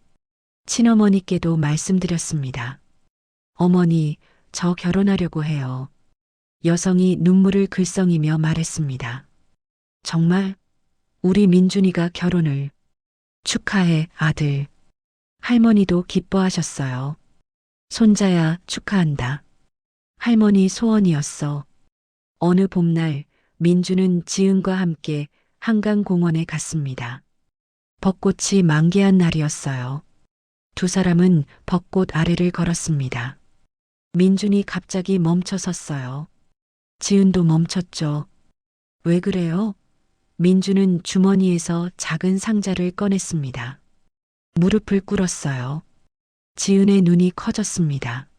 친어머니께도 말씀드렸습니다. 어머니, 저 결혼하려고 해요. 여성이 눈물을 글썽이며 말했습니다. 정말? 우리 민준이가 결혼을. 축하해, 아들. 할머니도 기뻐하셨어요. 손자야, 축하한다. 할머니 소원이었어. 어느 봄날, 민주는 지은과 함께 한강공원에 갔습니다. 벚꽃이 만개한 날이었어요. 두 사람은 벚꽃 아래를 걸었습니다. 민준이 갑자기 멈춰 섰어요. 지은도 멈췄죠. 왜 그래요? 민준은 주머니에서 작은 상자를 꺼냈습니다. 무릎을 꿇었어요. 지은의 눈이 커졌습니다.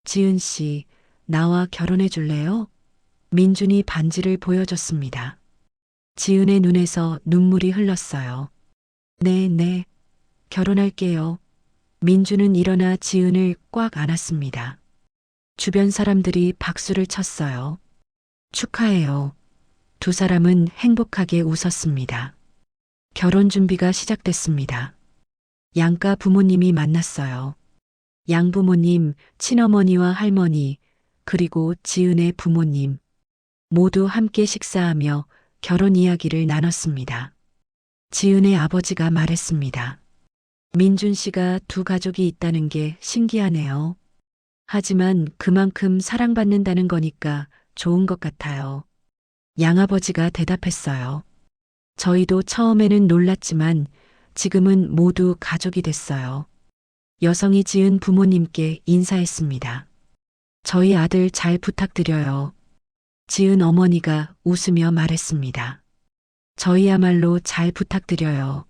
지은 씨, 나와 결혼해 줄래요? 민준이 반지를 보여줬습니다. 지은의 눈에서 눈물이 흘렀어요. 네, 결혼할게요. 민준은 일어나 지은을 꽉 안았습니다. 주변 사람들이 박수를 쳤어요. 축하해요. 두 사람은 행복하게 웃었습니다. 결혼 준비가 시작됐습니다. 양가 부모님이 만났어요. 양부모님, 친어머니와 할머니, 그리고 지은의 부모님, 모두 함께 식사하며 결혼 이야기를 나눴습니다. 지은의 아버지가 말했습니다. 민준 씨가 두 가족이 있다는 게 신기하네요. 하지만 그만큼 사랑받는다는 거니까 좋은 것 같아요. 양아버지가 대답했어요. 저희도 처음에는 놀랐지만 지금은 모두 가족이 됐어요. 여성이 지은 부모님께 인사했습니다. 저희 아들 잘 부탁드려요. 지은 어머니가 웃으며 말했습니다. 저희야말로 잘 부탁드려요.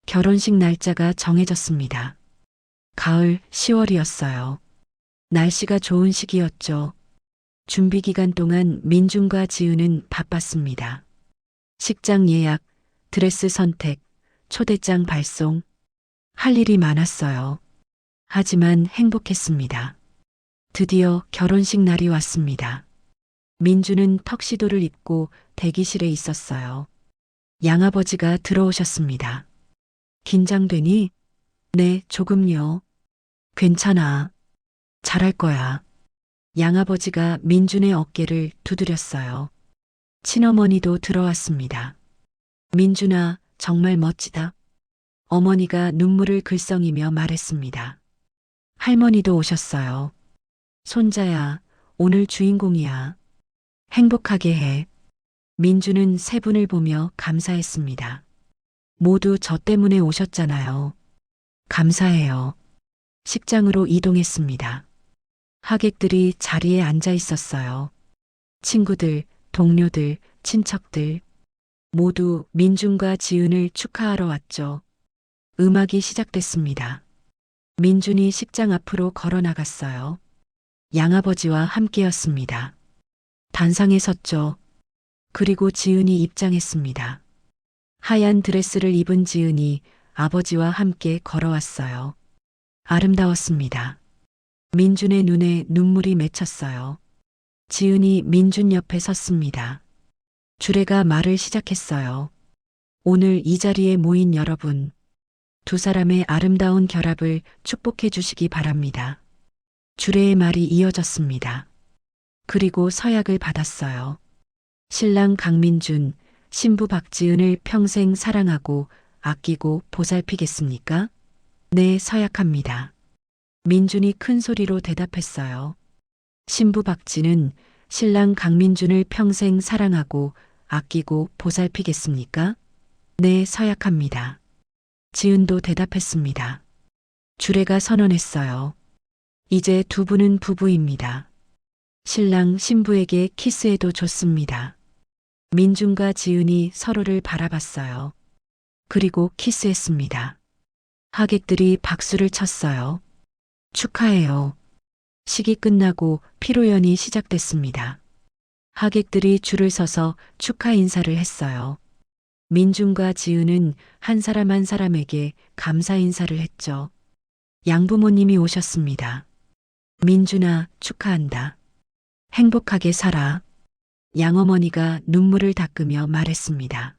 결혼식 날짜가 정해졌습니다. 가을 10월이었어요. 날씨가 좋은 시기였죠. 준비 기간 동안 민준과 지은은 바빴습니다. 식장 예약, 드레스 선택, 초대장 발송. 할 일이 많았어요. 하지만 행복했습니다. 드디어 결혼식 날이 왔습니다. 민준은 턱시도를 입고 대기실에 있었어요. 양아버지가 들어오셨습니다. 긴장되니? 네, 조금요. 괜찮아. 잘할 거야. 양아버지가 민준의 어깨를 두드렸어요. 친어머니도 들어왔습니다. 민준아, 정말 멋지다. 어머니가 눈물을 글썽이며 말했습니다. 할머니도 오셨어요. 손자야, 오늘 주인공이야. 행복하게 해. 민준은 세 분을 보며 감사했습니다. 모두 저 때문에 오셨잖아요. 감사해요. 식장으로 이동했습니다. 하객들이 자리에 앉아 있었어요. 친구들, 동료들, 친척들 모두 민준과 지은을 축하하러 왔죠. 음악이 시작됐습니다. 민준이 식장 앞으로 걸어 나갔어요. 양아버지와 함께였습니다. 단상에 섰죠. 그리고 지은이 입장했습니다. 하얀 드레스를 입은 지은이 아버지와 함께 걸어왔어요. 아름다웠습니다. 민준의 눈에 눈물이 맺혔어요. 지은이 민준 옆에 섰습니다. 주례가 말을 시작했어요. 오늘 이 자리에 모인 여러분, 두 사람의 아름다운 결합을 축복해 주시기 바랍니다. 주례의 말이 이어졌습니다. 그리고 서약을 받았어요. 신랑 강민준, 신부 박지은을 평생 사랑하고 아끼고 보살피겠습니까? 네, 서약합니다. 민준이 큰 소리로 대답했어요. 신부 박지는 신랑 강민준을 평생 사랑하고 아끼고 보살피겠습니까? 네, 서약합니다. 지은도 대답했습니다. 주례가 선언했어요. 이제 두 분은 부부입니다. 신랑 신부에게 키스해도 좋습니다. 민준과 지은이 서로를 바라봤어요. 그리고 키스했습니다. 하객들이 박수를 쳤어요. 축하해요. 식이 끝나고 피로연이 시작됐습니다. 하객들이 줄을 서서 축하 인사를 했어요. 민준과 지은은 한 사람 한 사람에게 감사 인사를 했죠. 양부모님이 오셨습니다. 민준아, 축하한다. 행복하게 살아. 양어머니가 눈물을 닦으며 말했습니다.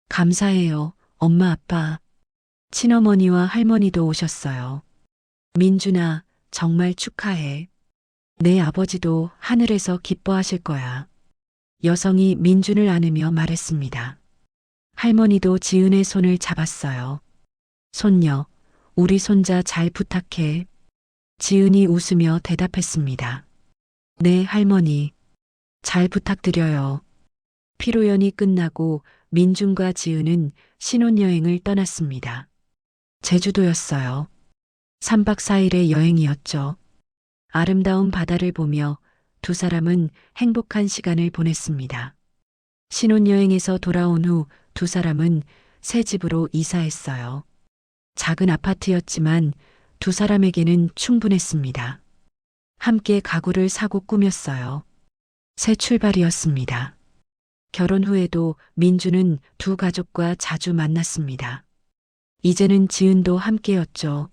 감사해요, 엄마 아빠. 친어머니와 할머니도 오셨어요. 민준아, 정말 축하해. 내 아버지도 하늘에서 기뻐하실 거야. 여성이 민준을 안으며 말했습니다. 할머니도 지은의 손을 잡았어요. 손녀, 우리 손자 잘 부탁해. 지은이 웃으며 대답했습니다. 네, 할머니. 잘 부탁드려요. 피로연이 끝나고 민준과 지은은 신혼여행을 떠났습니다. 제주도였어요. 3박 4일의 여행이었죠. 아름다운 바다를 보며 두 사람은 행복한 시간을 보냈습니다. 신혼여행에서 돌아온 후 두 사람은 새 집으로 이사했어요. 작은 아파트였지만 두 사람에게는 충분했습니다. 함께 가구를 사고 꾸몄어요. 새 출발이었습니다. 결혼 후에도 민주는 두 가족과 자주 만났습니다. 이제는 지은도 함께였죠.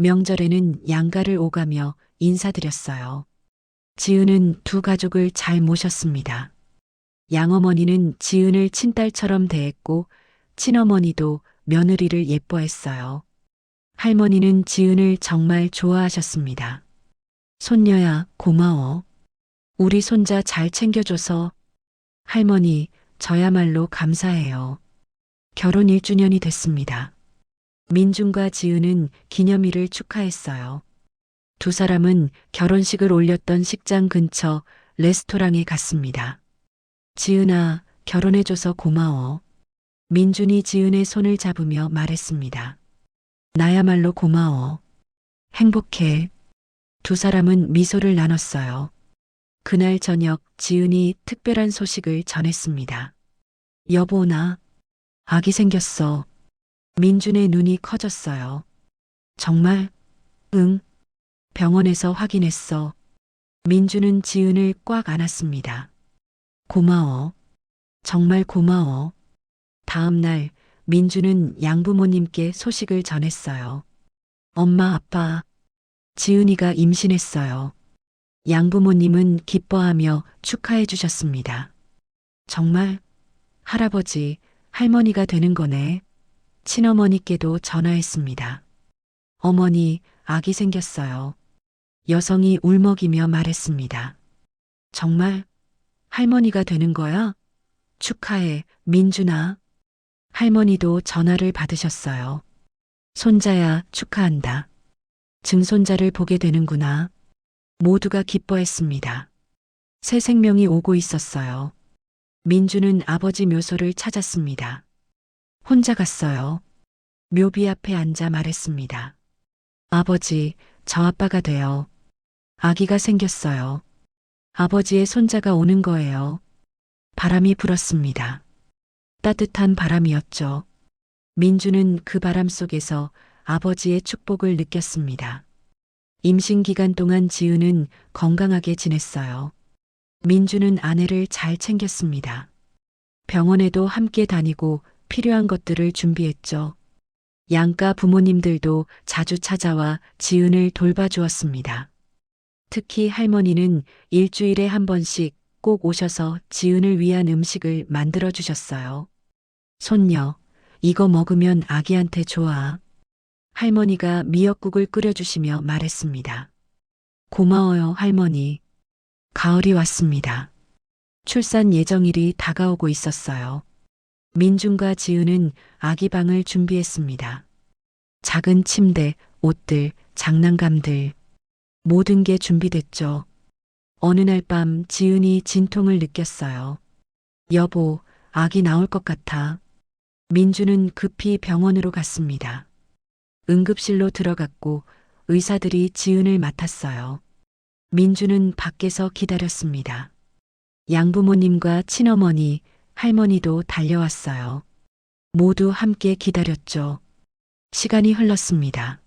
명절에는 양가를 오가며 인사드렸어요. 지은은 두 가족을 잘 모셨습니다. 양어머니는 지은을 친딸처럼 대했고 친어머니도 며느리를 예뻐했어요. 할머니는 지은을 정말 좋아하셨습니다. 손녀야, 고마워. 우리 손자 잘 챙겨줘서. 할머니, 저야말로 감사해요. 결혼 1주년이 됐습니다. 민준과 지은은 기념일을 축하했어요. 두 사람은 결혼식을 올렸던 식장 근처 레스토랑에 갔습니다. 지은아, 결혼해줘서 고마워. 민준이 지은의 손을 잡으며 말했습니다. 나야말로 고마워. 행복해. 두 사람은 미소를 나눴어요. 그날 저녁 지은이 특별한 소식을 전했습니다. 여보, 나 아기 생겼어. 민준의 눈이 커졌어요. 정말? 응. 병원에서 확인했어. 민준은 지은을 꽉 안았습니다. 고마워. 정말 고마워. 다음 날 민준은 양부모님께 소식을 전했어요. 엄마, 아빠, 지은이가 임신했어요. 양부모님은 기뻐하며 축하해 주셨습니다. 정말 할아버지, 할머니가 되는 거네. 친어머니께도 전화했습니다. 어머니, 아기 생겼어요. 여성이 울먹이며 말했습니다. 정말 할머니가 되는 거야? 축하해, 민준아. 할머니도 전화를 받으셨어요. 손자야, 축하한다. 증손자를 보게 되는구나. 모두가 기뻐했습니다. 새 생명이 오고 있었어요. 민준은 아버지 묘소를 찾았습니다. 혼자 갔어요. 묘비 앞에 앉아 말했습니다. 아버지, 저 아빠가 돼요. 아기가 생겼어요. 아버지의 손자가 오는 거예요. 바람이 불었습니다. 따뜻한 바람이었죠. 민주는 그 바람 속에서 아버지의 축복을 느꼈습니다. 임신 기간 동안 지은은 건강하게 지냈어요. 민주는 아내를 잘 챙겼습니다. 병원에도 함께 다니고 필요한 것들을 준비했죠. 양가 부모님들도 자주 찾아와 지은을 돌봐주었습니다. 특히 할머니는 일주일에 한 번씩 꼭 오셔서 지은을 위한 음식을 만들어 주셨어요. 손녀, 이거 먹으면 아기한테 좋아. 할머니가 미역국을 끓여주시며 말했습니다. 고마워요, 할머니. 가을이 왔습니다. 출산 예정일이 다가오고 있었어요. 민준과 지은은 아기 방을 준비했습니다. 작은 침대, 옷들, 장난감들, 모든 게 준비됐죠. 어느 날 밤 지은이 진통을 느꼈어요. 여보, 아기 나올 것 같아. 민주는 급히 병원으로 갔습니다. 응급실로 들어갔고 의사들이 지은을 맡았어요. 민주는 밖에서 기다렸습니다. 양부모님과 친어머니, 할머니도 달려왔어요. 모두 함께 기다렸죠. 시간이 흘렀습니다.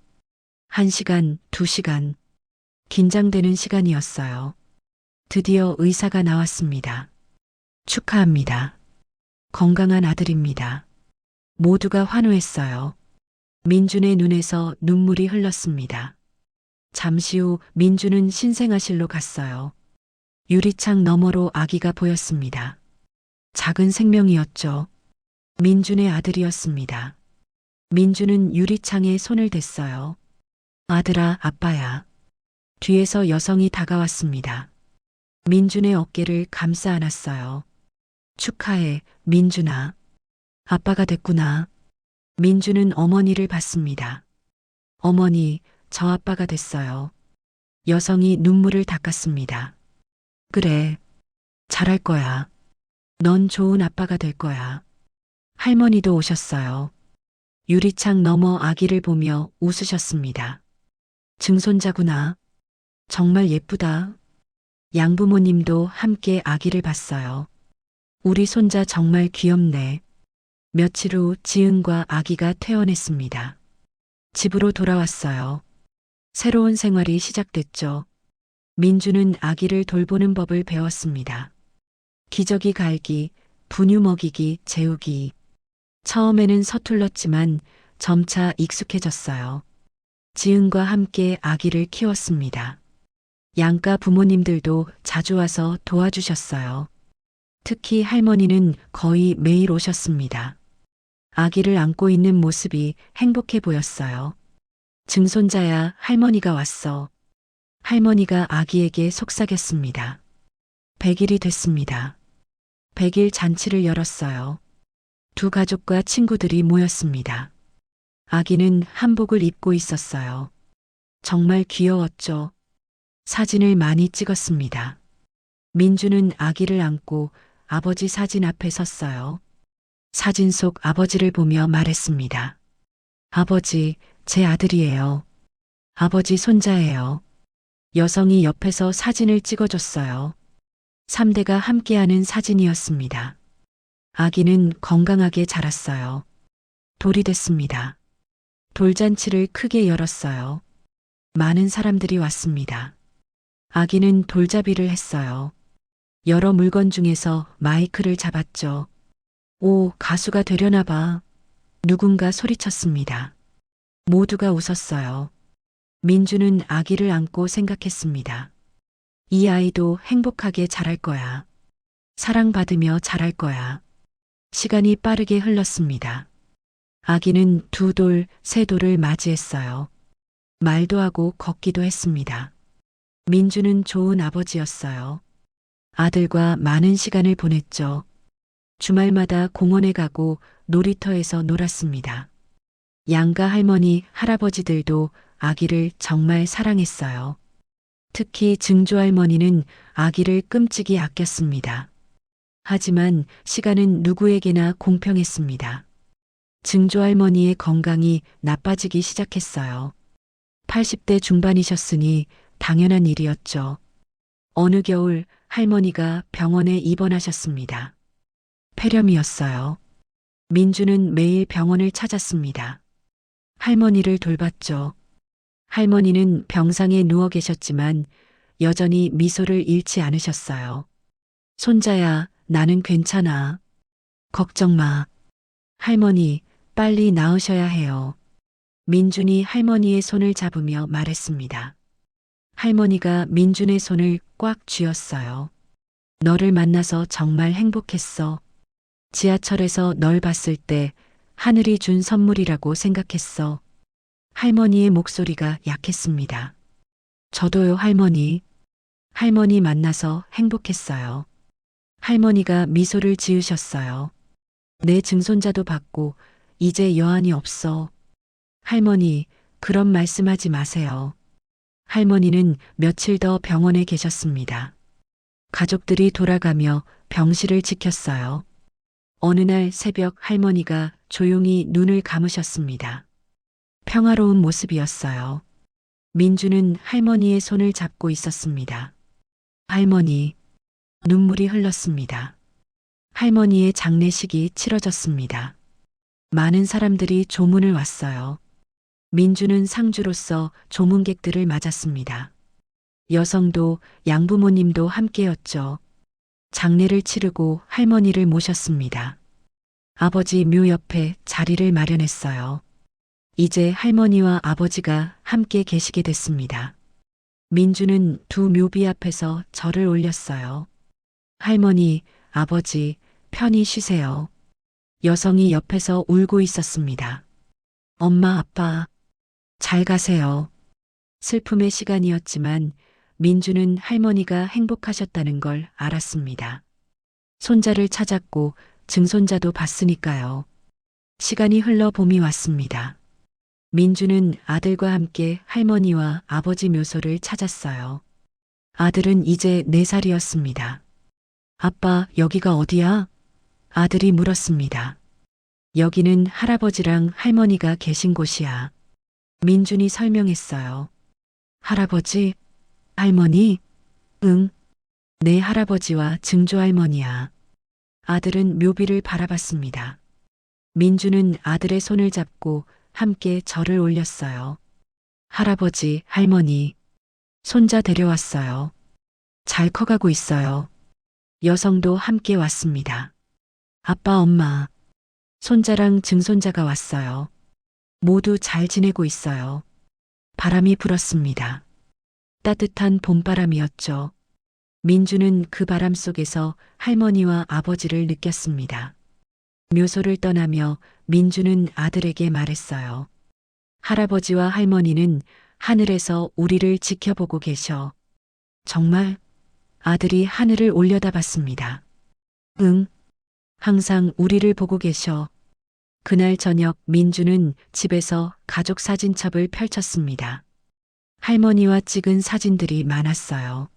1시간, 2시간. 긴장되는 시간이었어요. 드디어 의사가 나왔습니다. 축하합니다. 건강한 아들입니다. 모두가 환호했어요. 민준의 눈에서 눈물이 흘렀습니다. 잠시 후 민준은 신생아실로 갔어요. 유리창 너머로 아기가 보였습니다. 작은 생명이었죠. 민준의 아들이었습니다. 민준은 유리창에 손을 댔어요. 아들아, 아빠야. 뒤에서 여성이 다가왔습니다. 민준의 어깨를 감싸 안았어요. 축하해, 민준아. 아빠가 됐구나. 민준은 어머니를 봤습니다. 어머니, 저 아빠가 됐어요. 여성이 눈물을 닦았습니다. 그래, 잘할 거야. 넌 좋은 아빠가 될 거야. 할머니도 오셨어요. 유리창 너머 아기를 보며 웃으셨습니다. 증손자구나. 정말 예쁘다. 양부모님도 함께 아기를 봤어요. 우리 손자 정말 귀엽네. 며칠 후 지은과 아기가 퇴원했습니다. 집으로 돌아왔어요. 새로운 생활이 시작됐죠. 민주는 아기를 돌보는 법을 배웠습니다. 기저귀 갈기, 분유 먹이기, 재우기. 처음에는 서툴렀지만 점차 익숙해졌어요. 지은과 함께 아기를 키웠습니다. 양가 부모님들도 자주 와서 도와주셨어요. 특히 할머니는 거의 매일 오셨습니다. 아기를 안고 있는 모습이 행복해 보였어요. 증손자야, 할머니가 왔어. 할머니가 아기에게 속삭였습니다. 100일이 됐습니다. 100일 잔치를 열었어요. 두 가족과 친구들이 모였습니다. 아기는 한복을 입고 있었어요. 정말 귀여웠죠. 사진을 많이 찍었습니다. 민주는 아기를 안고 아버지 사진 앞에 섰어요. 사진 속 아버지를 보며 말했습니다. 아버지, 제 아들이에요. 아버지 손자예요. 여성이 옆에서 사진을 찍어줬어요. 3대가 함께하는 사진이었습니다. 아기는 건강하게 자랐어요. 돌이 됐습니다. 돌잔치를 크게 열었어요. 많은 사람들이 왔습니다. 아기는 돌잡이를 했어요. 여러 물건 중에서 마이크를 잡았죠. 오, 가수가 되려나 봐. 누군가 소리쳤습니다. 모두가 웃었어요. 민주는 아기를 안고 생각했습니다. 이 아이도 행복하게 자랄 거야. 사랑받으며 자랄 거야. 시간이 빠르게 흘렀습니다. 아기는 2돌, 3돌을 맞이했어요. 말도 하고 걷기도 했습니다. 민주는 좋은 아버지였어요. 아들과 많은 시간을 보냈죠. 주말마다 공원에 가고 놀이터에서 놀았습니다. 양가 할머니, 할아버지들도 아기를 정말 사랑했어요. 특히 증조 할머니는 아기를 끔찍이 아꼈습니다. 하지만 시간은 누구에게나 공평했습니다. 증조 할머니의 건강이 나빠지기 시작했어요. 80대 중반이셨으니 당연한 일이었죠. 어느 겨울 할머니가 병원에 입원하셨습니다. 폐렴이었어요. 민주는 매일 병원을 찾았습니다. 할머니를 돌봤죠. 할머니는 병상에 누워 계셨지만 여전히 미소를 잃지 않으셨어요. 손자야, 나는 괜찮아. 걱정 마. 할머니, 빨리 나으셔야 해요. 민준이 할머니의 손을 잡으며 말했습니다. 할머니가 민준의 손을 꽉 쥐었어요. 너를 만나서 정말 행복했어. 지하철에서 널 봤을 때 하늘이 준 선물이라고 생각했어. 할머니의 목소리가 약했습니다. 저도요, 할머니. 할머니 만나서 행복했어요. 할머니가 미소를 지으셨어요. 내 증손자도 받고 이제 여한이 없어. 할머니, 그런 말씀하지 마세요. 할머니는 며칠 더 병원에 계셨습니다. 가족들이 돌아가며 병실을 지켰어요. 어느 날 새벽 할머니가 조용히 눈을 감으셨습니다. 평화로운 모습이었어요. 민주는 할머니의 손을 잡고 있었습니다. 할머니, 눈물이 흘렀습니다. 할머니의 장례식이 치러졌습니다. 많은 사람들이 조문을 왔어요. 민주는 상주로서 조문객들을 맞았습니다. 여성도 양부모님도 함께였죠. 장례를 치르고 할머니를 모셨습니다. 아버지 묘 옆에 자리를 마련했어요. 이제 할머니와 아버지가 함께 계시게 됐습니다. 민주는 두 묘비 앞에서 절을 올렸어요. 할머니, 아버지, 편히 쉬세요. 여성이 옆에서 울고 있었습니다. 엄마, 아빠, 잘 가세요. 슬픔의 시간이었지만 민주는 할머니가 행복하셨다는 걸 알았습니다. 손자를 찾았고 증손자도 봤으니까요. 시간이 흘러 봄이 왔습니다. 민주는 아들과 함께 할머니와 아버지 묘소를 찾았어요. 아들은 이제 4살이었습니다. 아빠, 여기가 어디야? 아들이 물었습니다. 여기는 할아버지랑 할머니가 계신 곳이야. 민준이 설명했어요. 할아버지? 할머니? 응. 내 할아버지와 증조할머니야. 아들은 묘비를 바라봤습니다. 민주는 아들의 손을 잡고 함께 절을 올렸어요. 할아버지, 할머니, 손자 데려왔어요. 잘 커가고 있어요. 여성도 함께 왔습니다. 아빠, 엄마, 손자랑 증손자가 왔어요. 모두 잘 지내고 있어요. 바람이 불었습니다. 따뜻한 봄바람이었죠. 민주는 그 바람 속에서 할머니와 아버지를 느꼈습니다. 묘소를 떠나며 민주는 아들에게 말했어요. 할아버지와 할머니는 하늘에서 우리를 지켜보고 계셔. 정말? 아들이 하늘을 올려다봤습니다. 응. 항상 우리를 보고 계셔. 그날 저녁 민주는 집에서 가족 사진첩을 펼쳤습니다. 할머니와 찍은 사진들이 많았어요.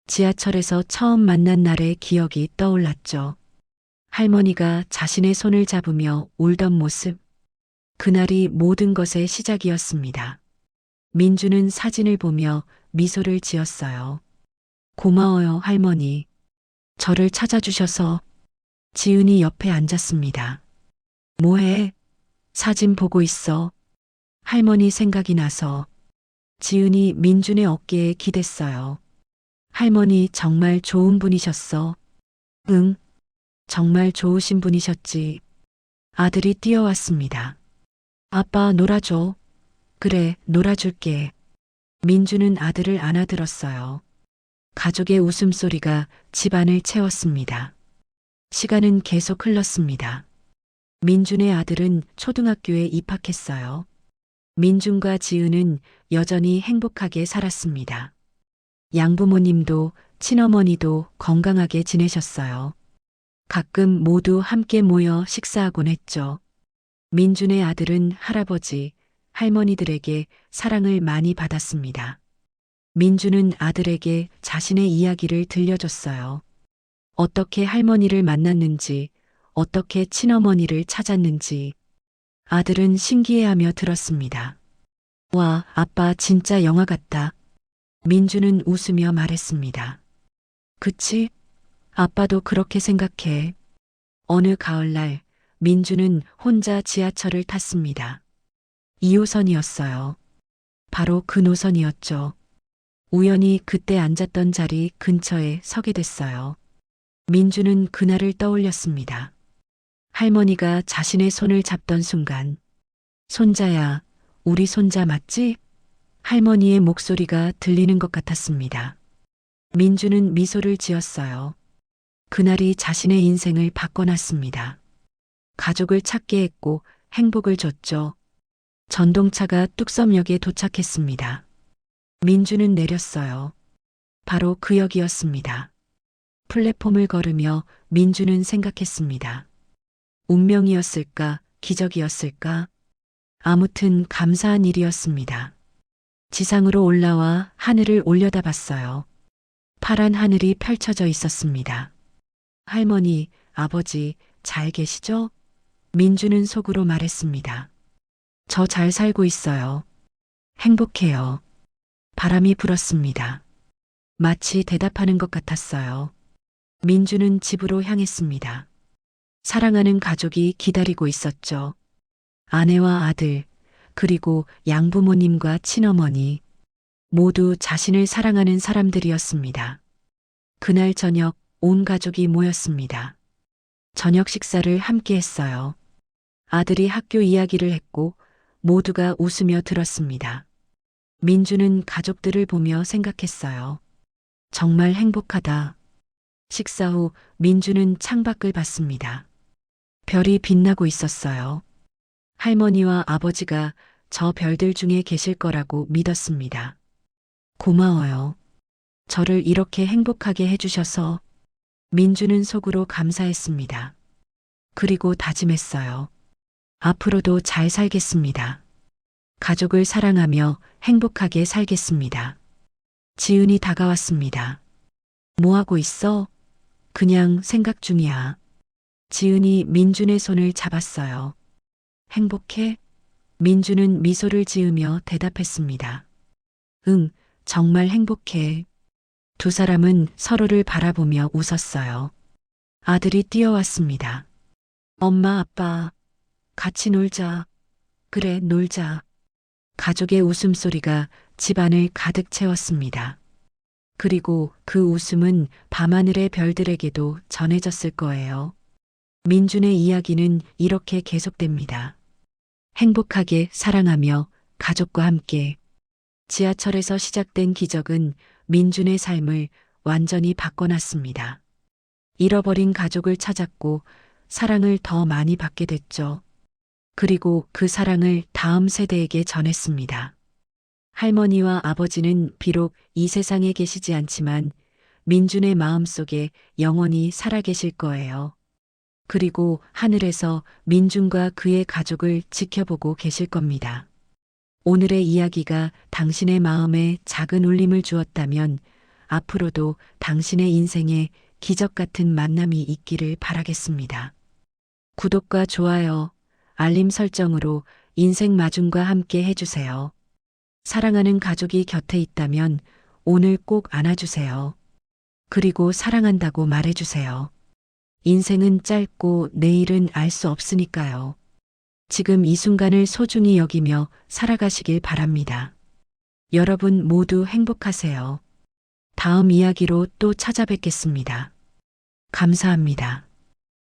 지하철에서 처음 만난 날의 기억이 떠올랐죠. 할머니가 자신의 손을 잡으며 울던 모습. 그날이 모든 것의 시작이었습니다. 민주는 사진을 보며 미소를 지었어요. 고마워요, 할머니. 저를 찾아주셔서. 지은이 옆에 앉았습니다. 뭐해? 사진 보고 있어. 할머니 생각이 나서. 지은이 민준의 어깨에 기댔어요. 할머니 정말 좋은 분이셨어. 응, 정말 좋으신 분이셨지. 아들이 뛰어왔습니다. 아빠 놀아줘. 그래, 놀아줄게. 민주는 아들을 안아들었어요. 가족의 웃음소리가 집안을 채웠습니다. 시간은 계속 흘렀습니다. 민준의 아들은 초등학교에 입학했어요. 민준과 지은은 여전히 행복하게 살았습니다. 양부모님도 친어머니도 건강하게 지내셨어요. 가끔 모두 함께 모여 식사하곤 했죠. 민준의 아들은 할아버지, 할머니들에게 사랑을 많이 받았습니다. 민준은 아들에게 자신의 이야기를 들려줬어요. 어떻게 할머니를 만났는지, 어떻게 친어머니를 찾았는지. 아들은 신기해하며 들었습니다. 와, 아빠 진짜 영화 같다. 민주는 웃으며 말했습니다. 그치? 아빠도 그렇게 생각해. 어느 가을날 민주는 혼자 지하철을 탔습니다. 2호선이었어요. 바로 그 노선이었죠. 우연히 그때 앉았던 자리 근처에 서게 됐어요. 민주는 그날을 떠올렸습니다. 할머니가 자신의 손을 잡던 순간, 손자야, 우리 손자 맞지? 할머니의 목소리가 들리는 것 같았습니다. 민주는 미소를 지었어요. 그날이 자신의 인생을 바꿔놨습니다. 가족을 찾게 했고 행복을 줬죠. 전동차가 뚝섬역에 도착했습니다. 민주는 내렸어요. 바로 그 역이었습니다. 플랫폼을 걸으며 민주는 생각했습니다. 운명이었을까, 기적이었을까? 아무튼 감사한 일이었습니다. 지상으로 올라와 하늘을 올려다봤어요. 파란 하늘이 펼쳐져 있었습니다. 할머니, 아버지, 잘 계시죠? 민주는 속으로 말했습니다. 저 잘 살고 있어요. 행복해요. 바람이 불었습니다. 마치 대답하는 것 같았어요. 민주는 집으로 향했습니다. 사랑하는 가족이 기다리고 있었죠. 아내와 아들, 그리고 양부모님과 친어머니, 모두 자신을 사랑하는 사람들이었습니다. 그날 저녁 온 가족이 모였습니다. 저녁 식사를 함께 했어요. 아들이 학교 이야기를 했고 모두가 웃으며 들었습니다. 민주는 가족들을 보며 생각했어요. 정말 행복하다. 식사 후 민주는 창밖을 봤습니다. 별이 빛나고 있었어요. 할머니와 아버지가 저 별들 중에 계실 거라고 믿었습니다. 고마워요. 저를 이렇게 행복하게 해주셔서. 민주는 속으로 감사했습니다. 그리고 다짐했어요. 앞으로도 잘 살겠습니다. 가족을 사랑하며 행복하게 살겠습니다. 지은이 다가왔습니다. 뭐 하고 있어? 그냥 생각 중이야. 지은이 민준의 손을 잡았어요. 행복해? 민주는 미소를 지으며 대답했습니다. 응, 정말 행복해. 두 사람은 서로를 바라보며 웃었어요. 아들이 뛰어왔습니다. 엄마, 아빠, 같이 놀자. 그래, 놀자. 가족의 웃음소리가 집안을 가득 채웠습니다. 그리고 그 웃음은 밤하늘의 별들에게도 전해졌을 거예요. 민준의 이야기는 이렇게 계속됩니다. 행복하게 사랑하며 가족과 함께. 지하철에서 시작된 기적은 민준의 삶을 완전히 바꿔놨습니다. 잃어버린 가족을 찾았고 사랑을 더 많이 받게 됐죠. 그리고 그 사랑을 다음 세대에게 전했습니다. 할머니와 아버지는 비록 이 세상에 계시지 않지만 민준의 마음속에 영원히 살아계실 거예요. 그리고 하늘에서 민준과 그의 가족을 지켜보고 계실 겁니다. 오늘의 이야기가 당신의 마음에 작은 울림을 주었다면 앞으로도 당신의 인생에 기적 같은 만남이 있기를 바라겠습니다. 구독과 좋아요, 알림 설정으로 인생 마중과 함께 해주세요. 사랑하는 가족이 곁에 있다면 오늘 꼭 안아주세요. 그리고 사랑한다고 말해주세요. 인생은 짧고 내일은 알 수 없으니까요. 지금 이 순간을 소중히 여기며 살아가시길 바랍니다. 여러분 모두 행복하세요. 다음 이야기로 또 찾아뵙겠습니다. 감사합니다.